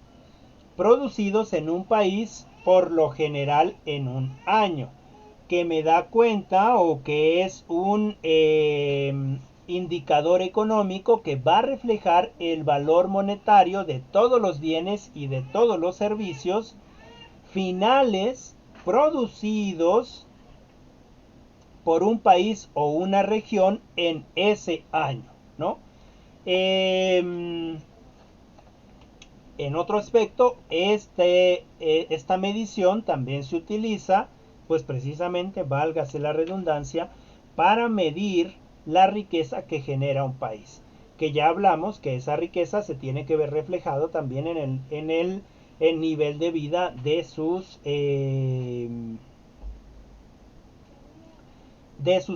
producidos en un país, por lo general en un año, que me da cuenta o que es un indicador económico que va a reflejar el valor monetario de todos los bienes y de todos los servicios finales producidos por un país o una región en ese año, ¿no? En otro aspecto, esta medición también se utiliza, pues precisamente, válgase la redundancia, para medir la riqueza que genera un país. Que ya hablamos que esa riqueza se tiene que ver reflejado también en el el nivel de vida de sus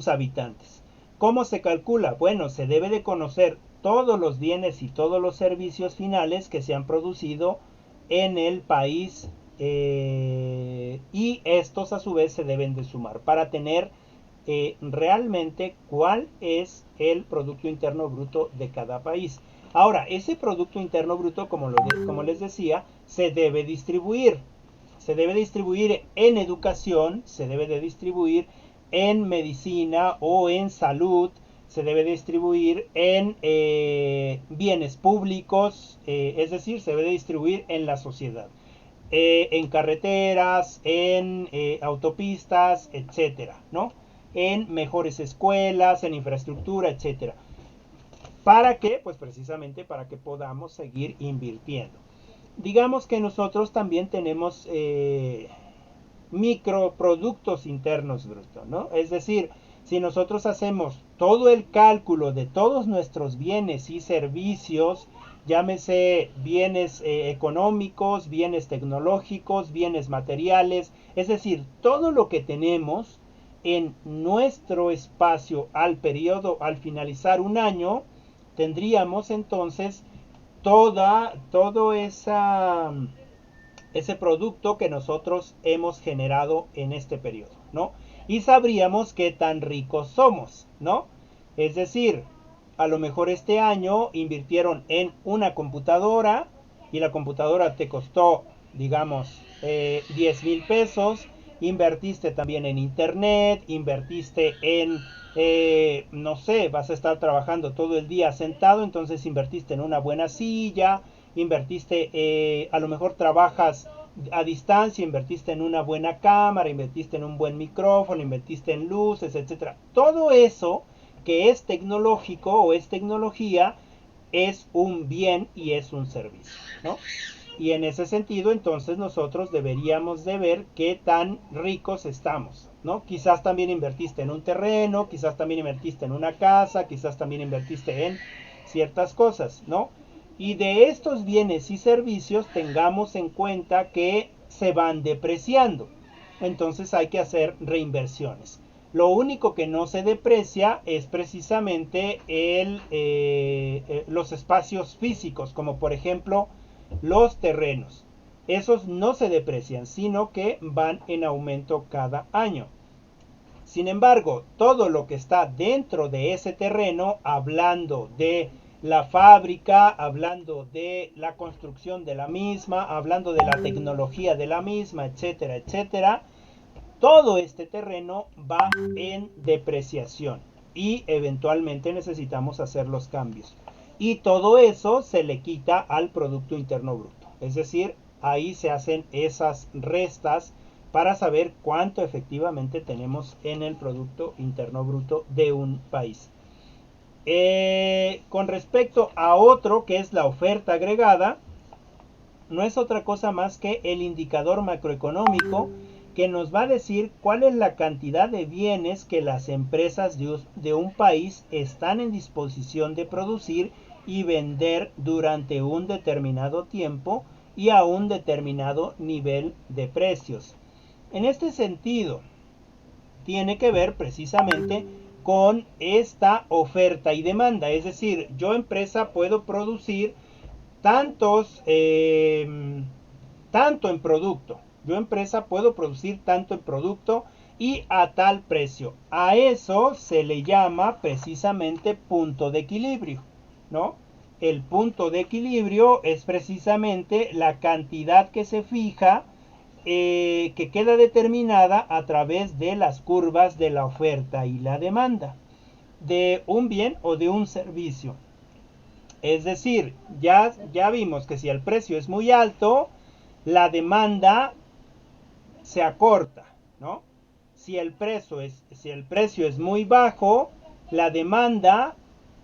habitantes. ¿Cómo se calcula? Bueno, se debe de conocer todos los bienes y todos los servicios finales que se han producido en el país, y estos a su vez se deben de sumar para tener realmente cuál es el Producto Interno Bruto de cada país. Ahora, ese Producto Interno Bruto, como les decía, se debe distribuir. Se debe distribuir en educación, se debe de distribuir en medicina o en salud, se debe distribuir en bienes públicos, es decir, se debe distribuir en la sociedad, en carreteras, en autopistas, etcétera, ¿no? En mejores escuelas, en infraestructura, etcétera. ¿Para qué? Pues precisamente para que podamos seguir invirtiendo. Digamos que nosotros también tenemos microproductos internos brutos, ¿no? Es decir, si nosotros hacemos todo el cálculo de todos nuestros bienes y servicios, llámese bienes económicos, bienes tecnológicos, bienes materiales, es decir, todo lo que tenemos en nuestro espacio al finalizar un año, tendríamos entonces todo ese producto que nosotros hemos generado en este periodo, ¿no? Y sabríamos qué tan ricos somos, ¿no? Es decir, a lo mejor este año invirtieron en una computadora y la computadora te costó, digamos, 10,000 pesos. Invertiste también en internet, invertiste en, no sé, vas a estar trabajando todo el día sentado, entonces invertiste en una buena silla, invertiste, a lo mejor trabajas a distancia, invertiste en una buena cámara, invertiste en un buen micrófono, invertiste en luces, etcétera. Todo eso que es tecnológico o es tecnología es un bien y es un servicio, ¿no? Y en ese sentido, entonces nosotros deberíamos de ver qué tan ricos estamos, ¿no? Quizás también invertiste en un terreno, quizás también invertiste en una casa, quizás también invertiste en ciertas cosas, ¿no? Y de estos bienes y servicios tengamos en cuenta que se van depreciando. Entonces hay que hacer reinversiones. Lo único que no se deprecia es precisamente los espacios físicos, como por ejemplo los terrenos. Esos no se deprecian, sino que van en aumento cada año. Sin embargo, todo lo que está dentro de ese terreno, hablando de la fábrica, hablando de la construcción de la misma, hablando de la tecnología de la misma, etcétera, etcétera, todo este terreno va en depreciación y eventualmente necesitamos hacer los cambios. Y todo eso se le quita al Producto Interno Bruto. Es decir, ahí se hacen esas restas para saber cuánto efectivamente tenemos en el Producto Interno Bruto de un país. Con respecto a otro que es la oferta agregada, no es otra cosa más que el indicador macroeconómico que nos va a decir cuál es la cantidad de bienes que las empresas de un país están en disposición de producir y vender durante un determinado tiempo y a un determinado nivel de precios. En este sentido, tiene que ver precisamente con esta oferta y demanda. Es decir, yo empresa puedo producir tanto en producto. Yo empresa puedo producir tanto en producto y a tal precio. A eso se le llama precisamente punto de equilibrio, ¿no? El punto de equilibrio es precisamente la cantidad que se fija, que queda determinada a través de las curvas de la oferta y la demanda de un bien o de un servicio. Es decir, ya vimos que si el precio es muy alto, la demanda se acorta, ¿no? Si el precio es muy bajo, la demanda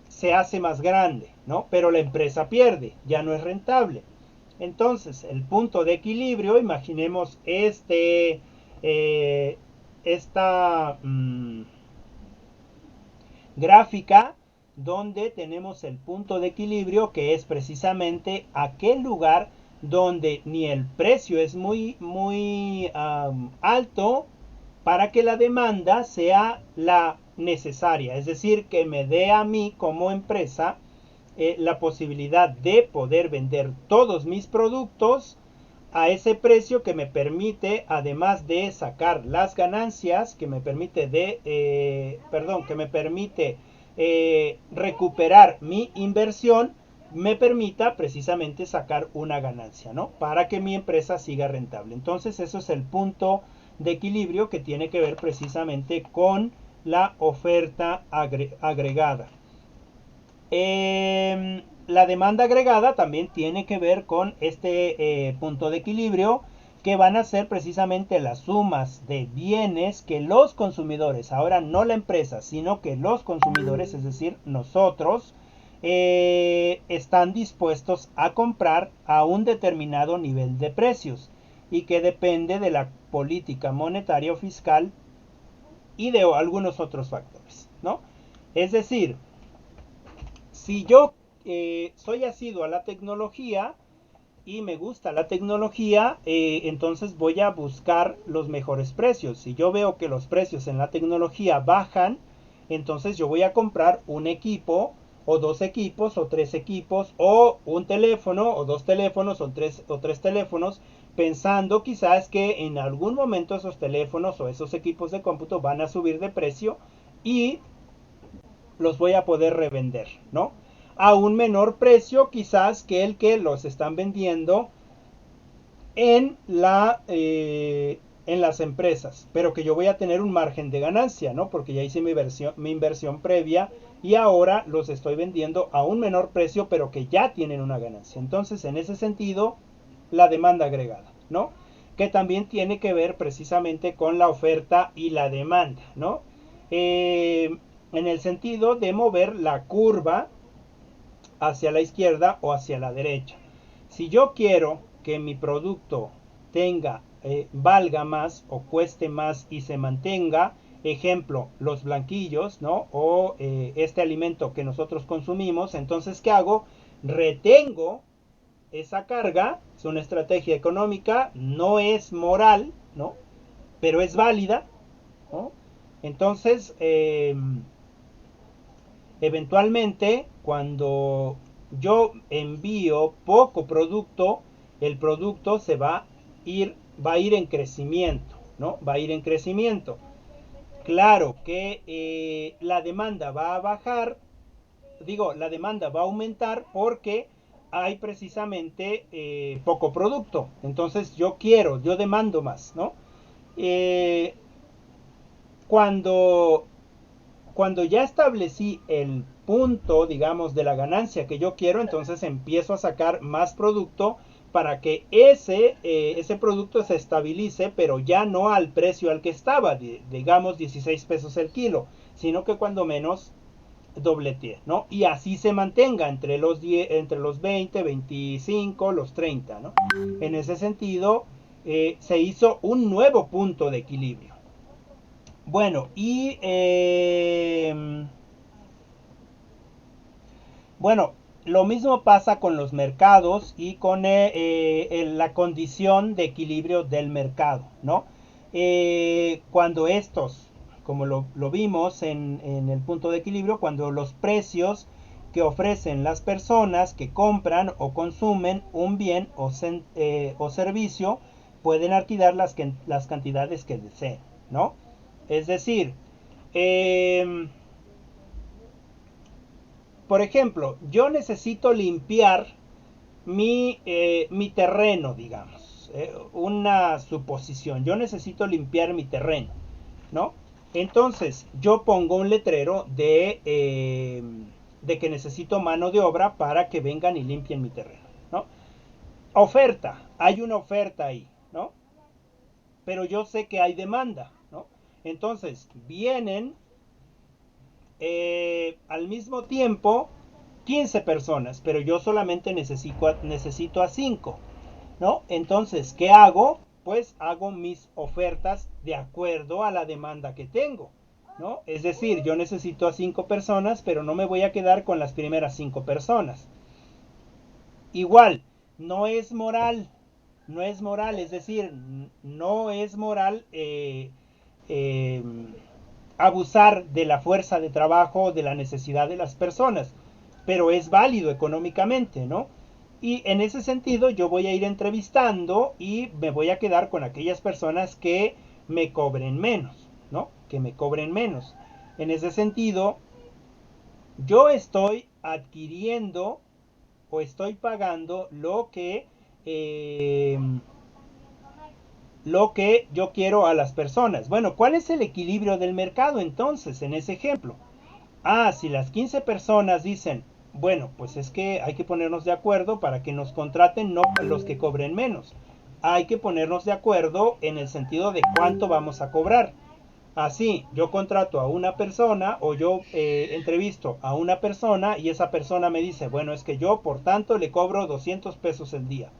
se hace más grande, ¿no? Pero la empresa pierde, ya no es rentable. Entonces, el punto de equilibrio, imaginemos esta gráfica donde tenemos el punto de equilibrio, que es precisamente aquel lugar donde ni el precio es muy alto para que la demanda sea la necesaria, es decir, que me dé a mí como empresa la posibilidad de poder vender todos mis productos a ese precio que me permite, además de sacar las ganancias, que me permite recuperar mi inversión, me permita precisamente sacar una ganancia, ¿no? Para que mi empresa siga rentable. Entonces, eso es el punto de equilibrio que tiene que ver precisamente con la oferta agregada. La demanda agregada también tiene que ver con este punto de equilibrio, que van a ser precisamente las sumas de bienes que los consumidores, ahora no la empresa, sino que los consumidores, es decir, nosotros, están dispuestos a comprar a un determinado nivel de precios, y que depende de la política monetaria o fiscal y de algunos otros factores, ¿no? Es decir, si yo soy asiduo a la tecnología y me gusta la tecnología, entonces voy a buscar los mejores precios. Si yo veo que los precios en la tecnología bajan, entonces yo voy a comprar un equipo, o dos equipos, o tres equipos, o un teléfono, o dos teléfonos, o tres teléfonos, pensando quizás que en algún momento esos teléfonos o esos equipos de cómputo van a subir de precio y los voy a poder revender, ¿no? A un menor precio quizás que el que los están vendiendo en las empresas, pero que yo voy a tener un margen de ganancia, ¿no? Porque ya hice mi inversión previa y ahora los estoy vendiendo a un menor precio, pero que ya tienen una ganancia. Entonces, en ese sentido, la demanda agregada, ¿no? Que también tiene que ver precisamente con la oferta y la demanda, ¿no? En el sentido de mover la curva hacia la izquierda o hacia la derecha. Si yo quiero que mi producto valga más o cueste más y se mantenga, ejemplo, los blanquillos, ¿no? O este alimento que nosotros consumimos, entonces, ¿qué hago? Retengo esa carga, es una estrategia económica, no es moral, ¿no? Pero es válida, ¿no? Entonces, eventualmente, cuando yo envío poco producto, el producto va a ir en crecimiento, ¿no? Va a ir en crecimiento. Claro que la demanda va a bajar, la demanda va a aumentar porque hay precisamente poco producto. Entonces yo demando más, ¿no? Cuando ya establecí el punto, digamos, de la ganancia que yo quiero, entonces empiezo a sacar más producto para que ese producto se estabilice, pero ya no al precio al que estaba, digamos 16 pesos el kilo, sino que cuando menos dobletee, ¿no? Y así se mantenga entre los 20, 25, los 30, ¿no? En ese sentido, se hizo un nuevo punto de equilibrio. Bueno, y bueno, lo mismo pasa con los mercados y con la condición de equilibrio del mercado, ¿no? Cuando estos, como lo vimos en el punto de equilibrio, cuando los precios que ofrecen las personas que compran o consumen un bien o servicio pueden alquilar las cantidades que deseen, ¿no? Es decir, por ejemplo, yo necesito limpiar mi terreno, digamos. Una suposición, yo necesito limpiar mi terreno, ¿no? Entonces, yo pongo un letrero de que necesito mano de obra para que vengan y limpien mi terreno, ¿no? Oferta, hay una oferta ahí, ¿no? Pero yo sé que hay demanda, ¿no? Entonces, vienen al mismo tiempo 15 personas, pero yo solamente necesito a 5, ¿no? Entonces, ¿qué hago? Pues hago mis ofertas de acuerdo a la demanda que tengo, ¿no? Es decir, yo necesito a 5 personas, pero no me voy a quedar con las primeras 5 personas. Igual, no es moral, es decir, no es moral eh, abusar de la fuerza de trabajo, de la necesidad de las personas, pero es válido económicamente, ¿no? Y en ese sentido yo voy a ir entrevistando y me voy a quedar con aquellas personas que me cobren menos, ¿no? Que me cobren menos. En ese sentido, yo estoy adquiriendo o estoy pagando eh, lo que yo quiero a las personas. Bueno, ¿cuál es el equilibrio del mercado entonces en ese ejemplo? Ah, si las 15 personas dicen, bueno, pues es que hay que ponernos de acuerdo para que nos contraten, no los que cobren menos. Hay que ponernos de acuerdo en el sentido de cuánto vamos a cobrar. Así, yo contrato a una persona o yo entrevisto a una persona y esa persona me dice, bueno, es que yo por tanto le cobro 200 pesos el día.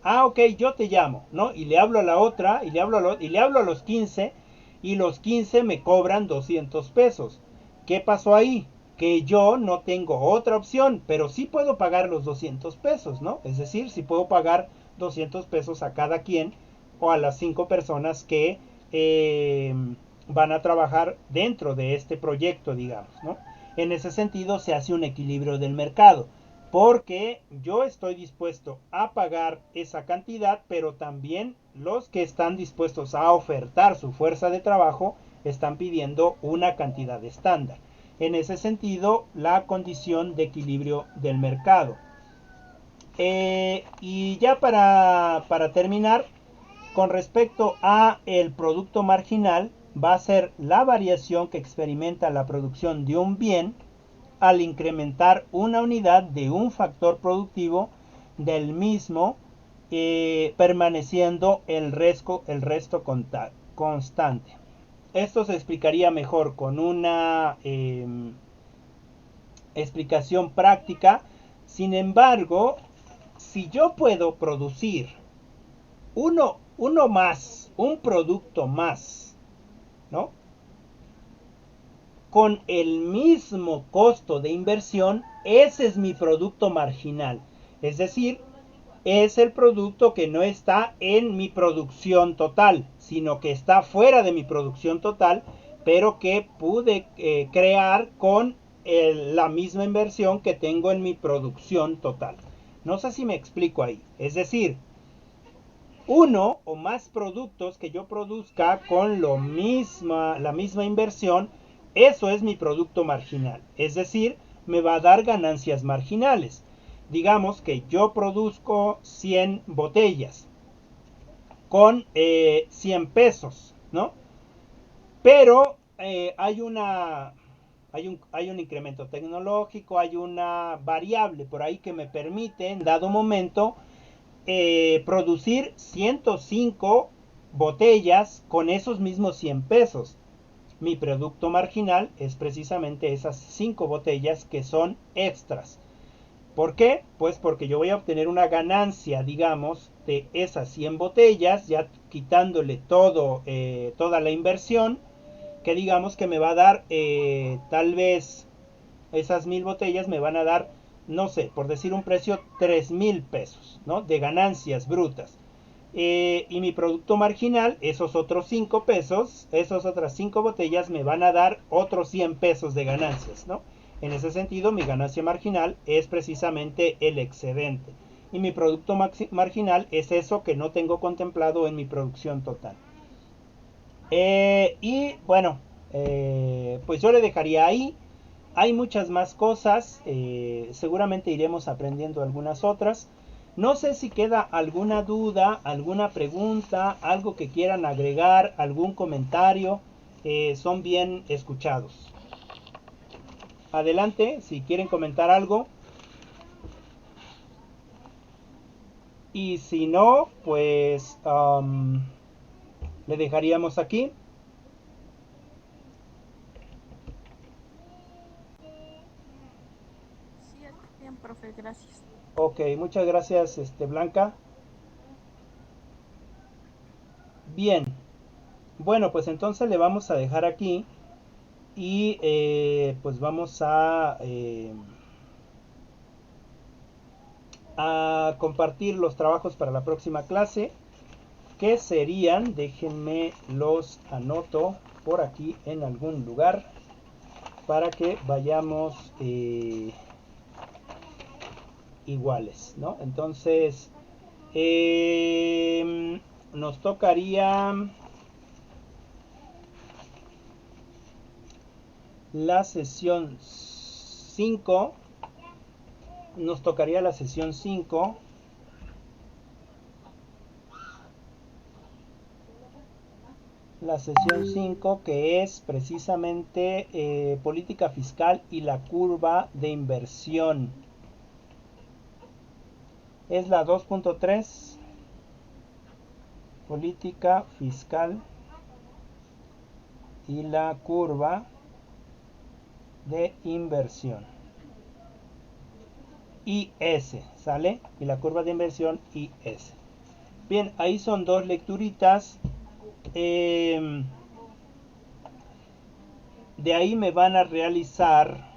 Ah, ok, yo te llamo, ¿no? Y le hablo a la otra y le hablo a los 15 y los 15 me cobran 200 pesos. ¿Qué pasó ahí? Que yo no tengo otra opción, pero sí puedo pagar los 200 pesos, ¿no? Es decir, sí puedo pagar 200 pesos a cada quien o a las 5 personas que eh, van a trabajar dentro de este proyecto, digamos, ¿no? En ese sentido se hace un equilibrio del mercado porque yo estoy dispuesto a pagar esa cantidad, pero también los que están dispuestos a ofertar su fuerza de trabajo están pidiendo una cantidad estándar. En ese sentido, la condición de equilibrio del mercado. Y ya para terminar, con respecto a el producto marginal, va a ser la variación que experimenta la producción de un bien al incrementar una unidad de un factor productivo del mismo, permaneciendo el resto constante. Esto se explicaría mejor con una explicación práctica. Sin embargo, si yo puedo producir uno más, un producto más, ¿no? Con el mismo costo de inversión, ese es mi producto marginal. Es decir, es el producto que no está en mi producción total, sino que está fuera de mi producción total, pero que pude crear con la misma inversión que tengo en mi producción total. No sé si me explico ahí. Es decir, uno o más productos que yo produzca con la misma inversión, eso es mi producto marginal. Es decir, me va a dar ganancias marginales. Digamos que yo produzco 100 botellas con 100 pesos, ¿no? Pero hay un incremento tecnológico, hay una variable por ahí que me permite en dado momento producir 105 botellas con esos mismos 100 pesos. Mi producto marginal es precisamente esas 5 botellas que son extras. ¿Por qué? Pues porque yo voy a obtener una ganancia, digamos, de esas 100 botellas, ya quitándole toda la inversión, que digamos que me va a dar tal vez esas 1000 botellas me van a dar, no sé, por decir un precio, 3000 pesos, ¿no? De ganancias brutas. Y mi producto marginal, esos otros 5 pesos, esas otras 5 botellas me van a dar otros 100 pesos de ganancias, ¿no? En ese sentido, mi ganancia marginal es precisamente el excedente. Y mi producto marginal es eso que no tengo contemplado en mi producción total. Y bueno, pues yo le dejaría ahí. Hay muchas más cosas, seguramente iremos aprendiendo algunas otras. No sé si queda alguna duda, alguna pregunta, algo que quieran agregar, algún comentario, son bien escuchados. Adelante, si quieren comentar algo. Y si no, pues le dejaríamos aquí. Sí, está bien, profe, gracias. Ok, muchas gracias, Blanca. Bien, bueno, pues entonces le vamos a dejar aquí y pues vamos a compartir los trabajos para la próxima clase, que serían, déjenme los anoto por aquí en algún lugar para que vayamos iguales, ¿no? Entonces nos tocaría la sesión 5, nos tocaría la sesión 5. La sesión 5, que es precisamente política fiscal y la curva de inversión. Es la 2.3, política fiscal y la curva de inversión. IS, ¿sale? Y la curva de inversión IS. Bien, ahí son dos lecturitas. De ahí me van a realizar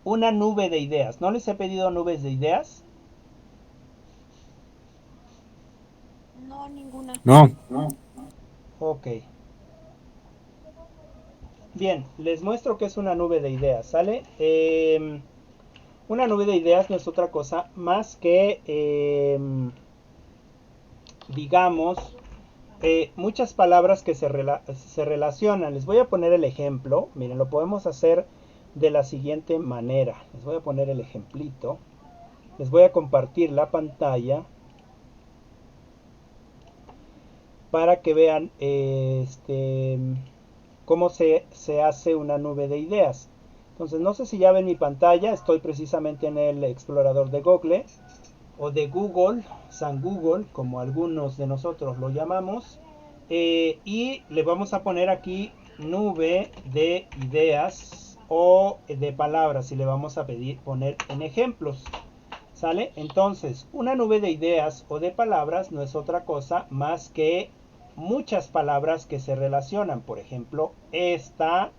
una nube de ideas. ¿No les he pedido nubes de ideas? No, ninguna. No. Ok. Bien, les muestro que es una nube de ideas, ¿sale? Una nube de ideas no es otra cosa más que, digamos, muchas palabras que se relacionan. Les voy a poner el ejemplo. Miren, lo podemos hacer de la siguiente manera. Les voy a poner el ejemplito. Les voy a compartir la pantalla para que vean cómo se hace una nube de ideas. Entonces, no sé si ya ven mi pantalla. Estoy precisamente en el explorador de Google o de Google, San Google, como algunos de nosotros lo llamamos, y le vamos a poner aquí nube de ideas o de palabras y le vamos a poner en ejemplos, ¿sale? Entonces, una nube de ideas o de palabras no es otra cosa más que muchas palabras que se relacionan. Por ejemplo, esta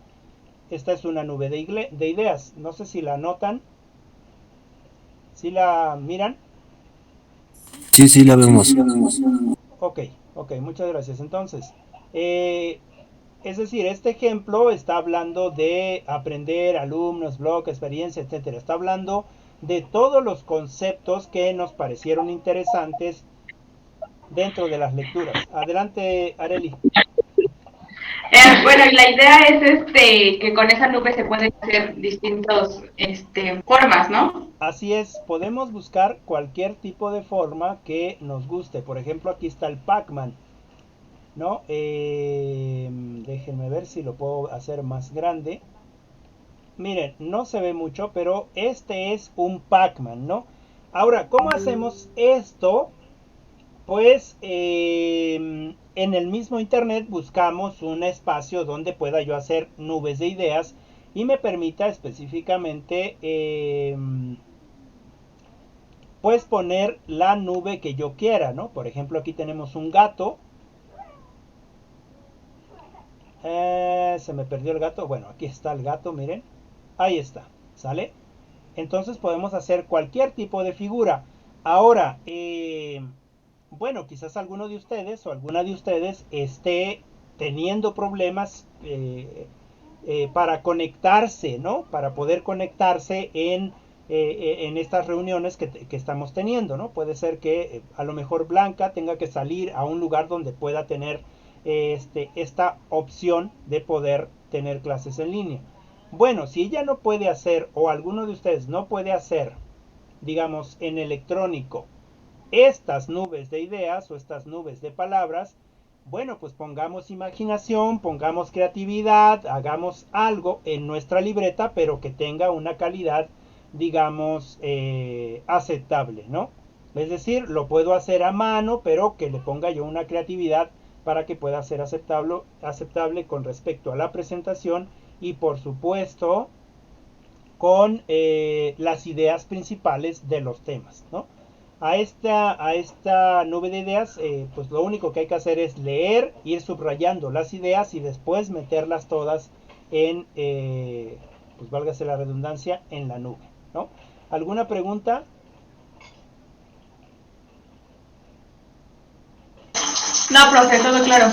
es una nube de ideas. No sé si la notan, si la miran. Sí, la vemos. Ok, muchas gracias. Entonces, es decir, este ejemplo está hablando de aprender, alumnos, blog, experiencia, etcétera. Está hablando de todos los conceptos que nos parecieron interesantes dentro de las lecturas. Adelante, Areli. Bueno, y la idea es que con esa nube se pueden hacer distintas formas, ¿no? Así es, podemos buscar cualquier tipo de forma que nos guste. Por ejemplo, aquí está el Pac-Man, ¿no? Déjenme ver si lo puedo hacer más grande. Miren, no se ve mucho, pero este es un Pac-Man, ¿no? Ahora, ¿cómo hacemos esto? Pues en el mismo internet buscamos un espacio donde pueda yo hacer nubes de ideas y me permita específicamente pues poner la nube que yo quiera, ¿no? Por ejemplo, aquí tenemos un gato. Se me perdió el gato. Bueno, aquí está el gato, miren. Ahí está, ¿sale? Entonces podemos hacer cualquier tipo de figura. Ahora, bueno, quizás alguno de ustedes o alguna de ustedes esté teniendo problemas para conectarse, ¿no? Para poder conectarse en estas reuniones que estamos teniendo, ¿no? Puede ser que a lo mejor Blanca tenga que salir a un lugar donde pueda tener esta opción de poder tener clases en línea. Bueno, si ella no puede hacer o alguno de ustedes no puede hacer, digamos, en electrónico, estas nubes de ideas o estas nubes de palabras, bueno, pues pongamos imaginación, pongamos creatividad, hagamos algo en nuestra libreta, pero que tenga una calidad, digamos, aceptable, ¿no? Es decir, lo puedo hacer a mano, pero que le ponga yo una creatividad para que pueda ser aceptable con respecto a la presentación y, por supuesto, con las ideas principales de los temas, ¿no? A esta nube de ideas, pues lo único que hay que hacer es leer, ir subrayando las ideas y después meterlas todas en, pues válgase la redundancia, en la nube, ¿no? ¿Alguna pregunta? No, profe, todo claro.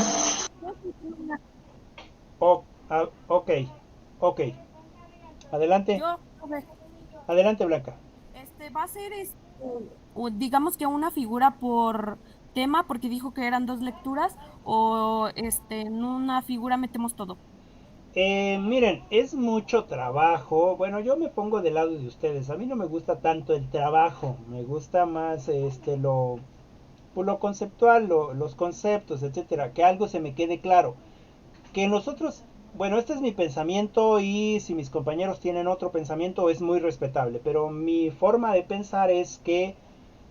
Ok, ok. Adelante, Yo, a ver, adelante, Blanca. va a ser digamos que una figura por tema, porque dijo que eran dos lecturas, o en una figura metemos todo. Miren, es mucho trabajo. Bueno, yo me pongo del lado de ustedes. A mí no me gusta tanto el trabajo. Me gusta más pues, lo conceptual, los conceptos, etcétera. Que algo se me quede claro. Que nosotros, bueno, este es mi pensamiento y si mis compañeros tienen otro pensamiento es muy respetable. Pero mi forma de pensar es que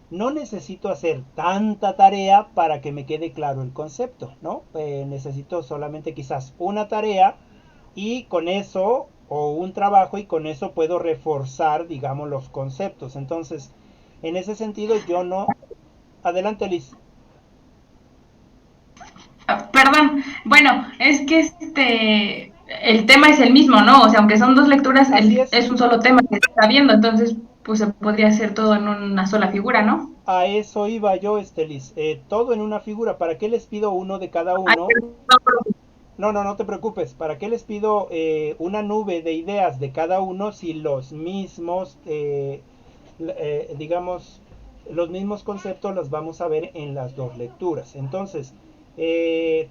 no necesito hacer tanta tarea para que me quede claro el concepto, ¿no? Necesito solamente quizás una tarea y con eso, o un trabajo, y con eso puedo reforzar, digamos, los conceptos. Entonces, en ese sentido, yo no... Adelante, Liz. Perdón, bueno, es que el tema es el mismo, ¿no? O sea, aunque son dos lecturas, Así es. es un solo tema que se está viendo, entonces pues se podría hacer todo en una sola figura, ¿no? A eso iba yo, Liz. Todo en una figura. ¿Para qué les pido uno de cada Ay, uno? perdón, profe. No, no, no te preocupes. ¿Para qué les pido una nube de ideas de cada uno si los mismos, digamos, los mismos conceptos los vamos a ver en las dos lecturas? Entonces,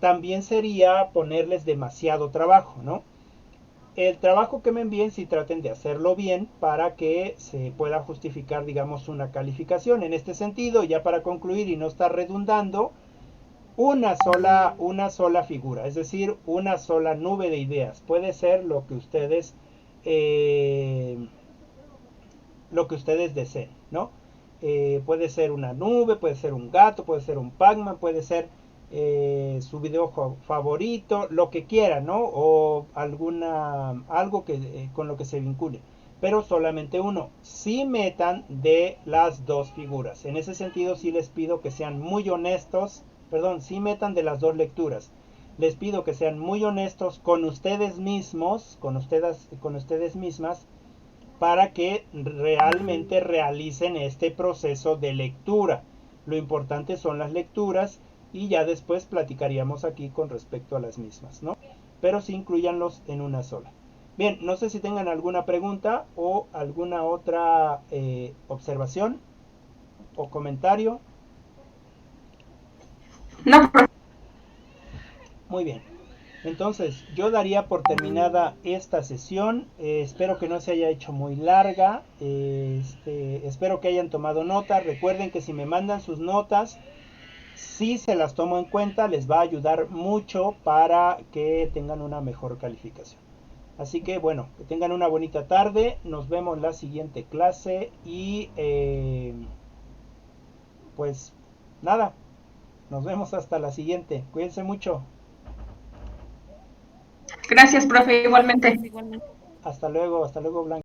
también sería ponerles demasiado trabajo, ¿no? El trabajo que me envíen, si traten de hacerlo bien para que se pueda justificar, digamos, una calificación. En este sentido, ya para concluir y no estar redundando, una sola figura, es decir, una sola nube de ideas. Puede ser eh, lo que ustedes deseen, ¿no? Puede ser una nube, puede ser un gato, puede ser un Pac-Man, puede ser su videojuego favorito, lo que quieran, ¿no? O algo con lo que se vincule. Pero solamente uno. Sí metan de las dos figuras. En ese sentido sí les pido que sean muy honestos. Perdón, sí metan de las dos lecturas. Les pido que sean muy honestos con ustedes mismos, con ustedes mismas, para que realmente realicen este proceso de lectura. Lo importante son las lecturas y ya después platicaríamos aquí con respecto a las mismas, ¿no? Pero sí incluyanlos en una sola. Bien, no sé si tengan alguna pregunta o alguna otra observación o comentario. No, profe. Muy bien. Entonces, yo daría por terminada esta sesión. Espero que no se haya hecho muy larga. Espero que hayan tomado nota. Recuerden que si me mandan sus notas, si se las tomo en cuenta, les va a ayudar mucho para que tengan una mejor calificación. Así que bueno, que tengan una bonita tarde. Nos vemos en la siguiente clase y pues nada, nos vemos hasta la siguiente. Cuídense mucho. Gracias, profe, igualmente. Gracias, igualmente. Hasta luego, Blanca.